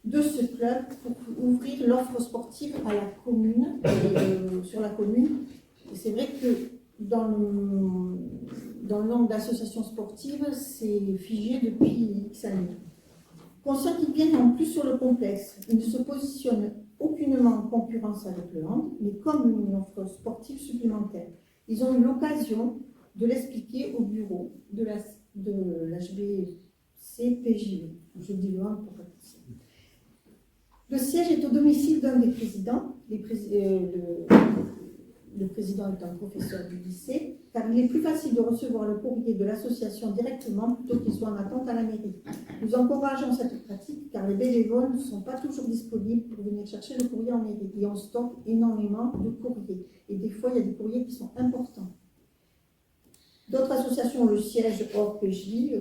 de ce club pour ouvrir l'offre sportive à la commune, sur la commune. Et c'est vrai que dans le nombre d'associations sportives, c'est figé depuis X années. Conscient qu'ils viennent en plus sur le complexe, ils ne se positionnent aucunement en concurrence avec le hand, mais comme une offre sportive supplémentaire. Ils ont eu l'occasion de l'expliquer au bureau de l'HBC-PJV. Je dis le hand pour pas dire. Le siège est au domicile d'un des présidents. Le président est un professeur du lycée, car il est plus facile de recevoir le courrier de l'association directement plutôt qu'il soit en attente à la mairie. Nous encourageons cette pratique car les bénévoles ne sont pas toujours disponibles pour venir chercher le courrier en mairie et on stocke énormément de courriers. Et des fois, il y a des courriers qui sont importants. D'autres associations ont le siège hors PJ,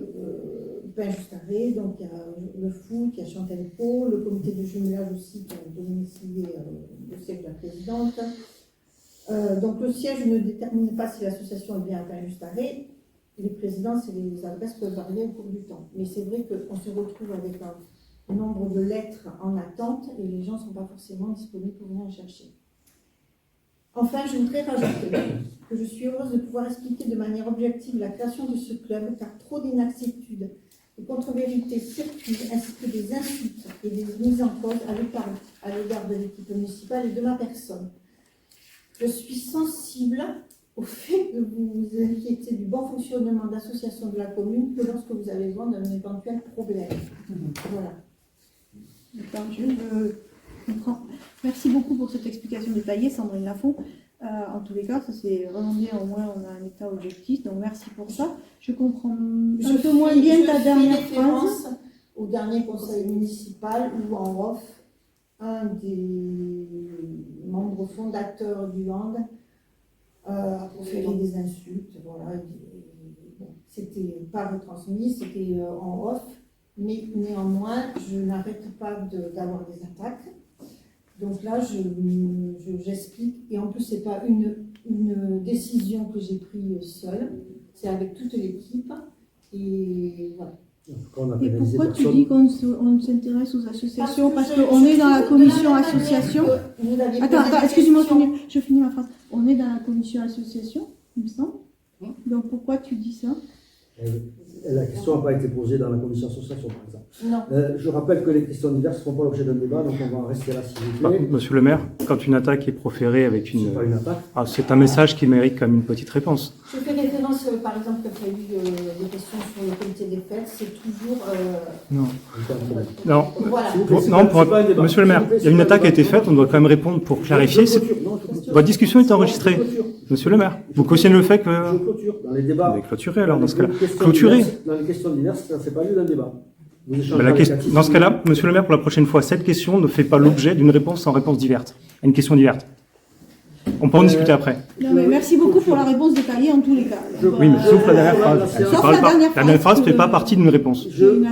Pain-Juste-Arrêt, donc il y a le foot, il y a Chantel-Po, le comité de jumelage aussi qui a domicilié le siège de la présidente. Donc le siège ne détermine pas si l'association est bien à Pain-Juste-Arrêt. Les présidences et les adresses peuvent varier au cours du temps. Mais c'est vrai qu'on se retrouve avec un nombre de lettres en attente et les gens ne sont pas forcément disponibles pour venir les chercher. Enfin, je voudrais rajouter que je suis heureuse de pouvoir expliquer de manière objective la création de ce club, car trop d'inexactitudes et contre-vérités circulent, ainsi que des insultes et des mises en cause à l'égard de l'équipe municipale et de ma personne. Je suis sensible au fait que vous vous inquiétez du bon fonctionnement d'association de la commune que lorsque vous avez besoin d'un éventuel problème. Voilà. D'accord, je comprends. Merci beaucoup pour cette explication détaillée, Sandrine Lafont. En tous les cas, ça c'est vraiment bien, au moins on a un état objectif, donc merci pour ça. Je comprends un peu moins bien ta dernière phrase. Au dernier conseil municipal où en off, un des membres fondateurs du hand a proféré des insultes. Voilà. Bon, c'était pas retransmis, c'était en off, mais néanmoins, je n'arrête pas d'avoir des attaques. Donc là, j'explique, et en plus, ce n'est pas une décision que j'ai prise seule, c'est avec toute l'équipe, et voilà. Et pourquoi tu dis qu'on s'intéresse aux associations? Parce qu'on est dans la commission association. Attends, excuse-moi, je finis ma phrase. On est dans la commission association, il me semble. Donc pourquoi tu dis ça? La question n'a pas été posée dans la commission association, par exemple. Non. Je rappelle que les questions diverses ne font pas l'objet d'un débat, donc on va en rester là, s'il vous plaît. Monsieur le maire, quand une attaque est proférée avec une... C'est pas une attaque. Ah, c'est un message qui mérite quand même une petite réponse. Je fais référence, par exemple, quand il y a eu des questions sur le comité des fêtes, c'est toujours... Non. Voilà. Monsieur le maire, il y a une attaque qui a été faite, on doit quand même répondre pour clarifier. Votre discussion est enregistrée. Monsieur le maire, vous cautionnez le fait que... Je clôture. Dans les débats... Mais clôturez alors, dans ce cas-là. Clôturez. Dans les questions diverses, ça ne fait pas lieu d'un débat. Dans ce cas-là, monsieur le maire, pour la prochaine fois, cette question ne fait pas l'objet d'une réponse sans réponse diverse. Une question diverse. On peut en discuter après. Non, mais merci beaucoup pour la réponse détaillée en tous les cas. Oui, mais sauf la dernière phrase. La dernière phrase ne fait pas partie d'une réponse. Je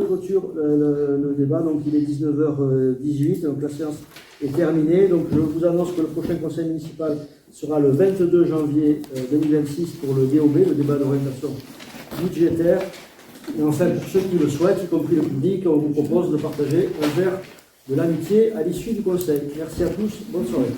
clôture le débat, donc il est 19h18, donc la séance est terminée. Donc je vous annonce que le prochain conseil municipal sera le 22 janvier 2026 pour le DOB, le débat d'orientation budgétaire. Et enfin, pour ceux qui le souhaitent, y compris le public, on vous propose de partager un verre de l'amitié à l'issue du conseil. Merci à tous, bonne soirée.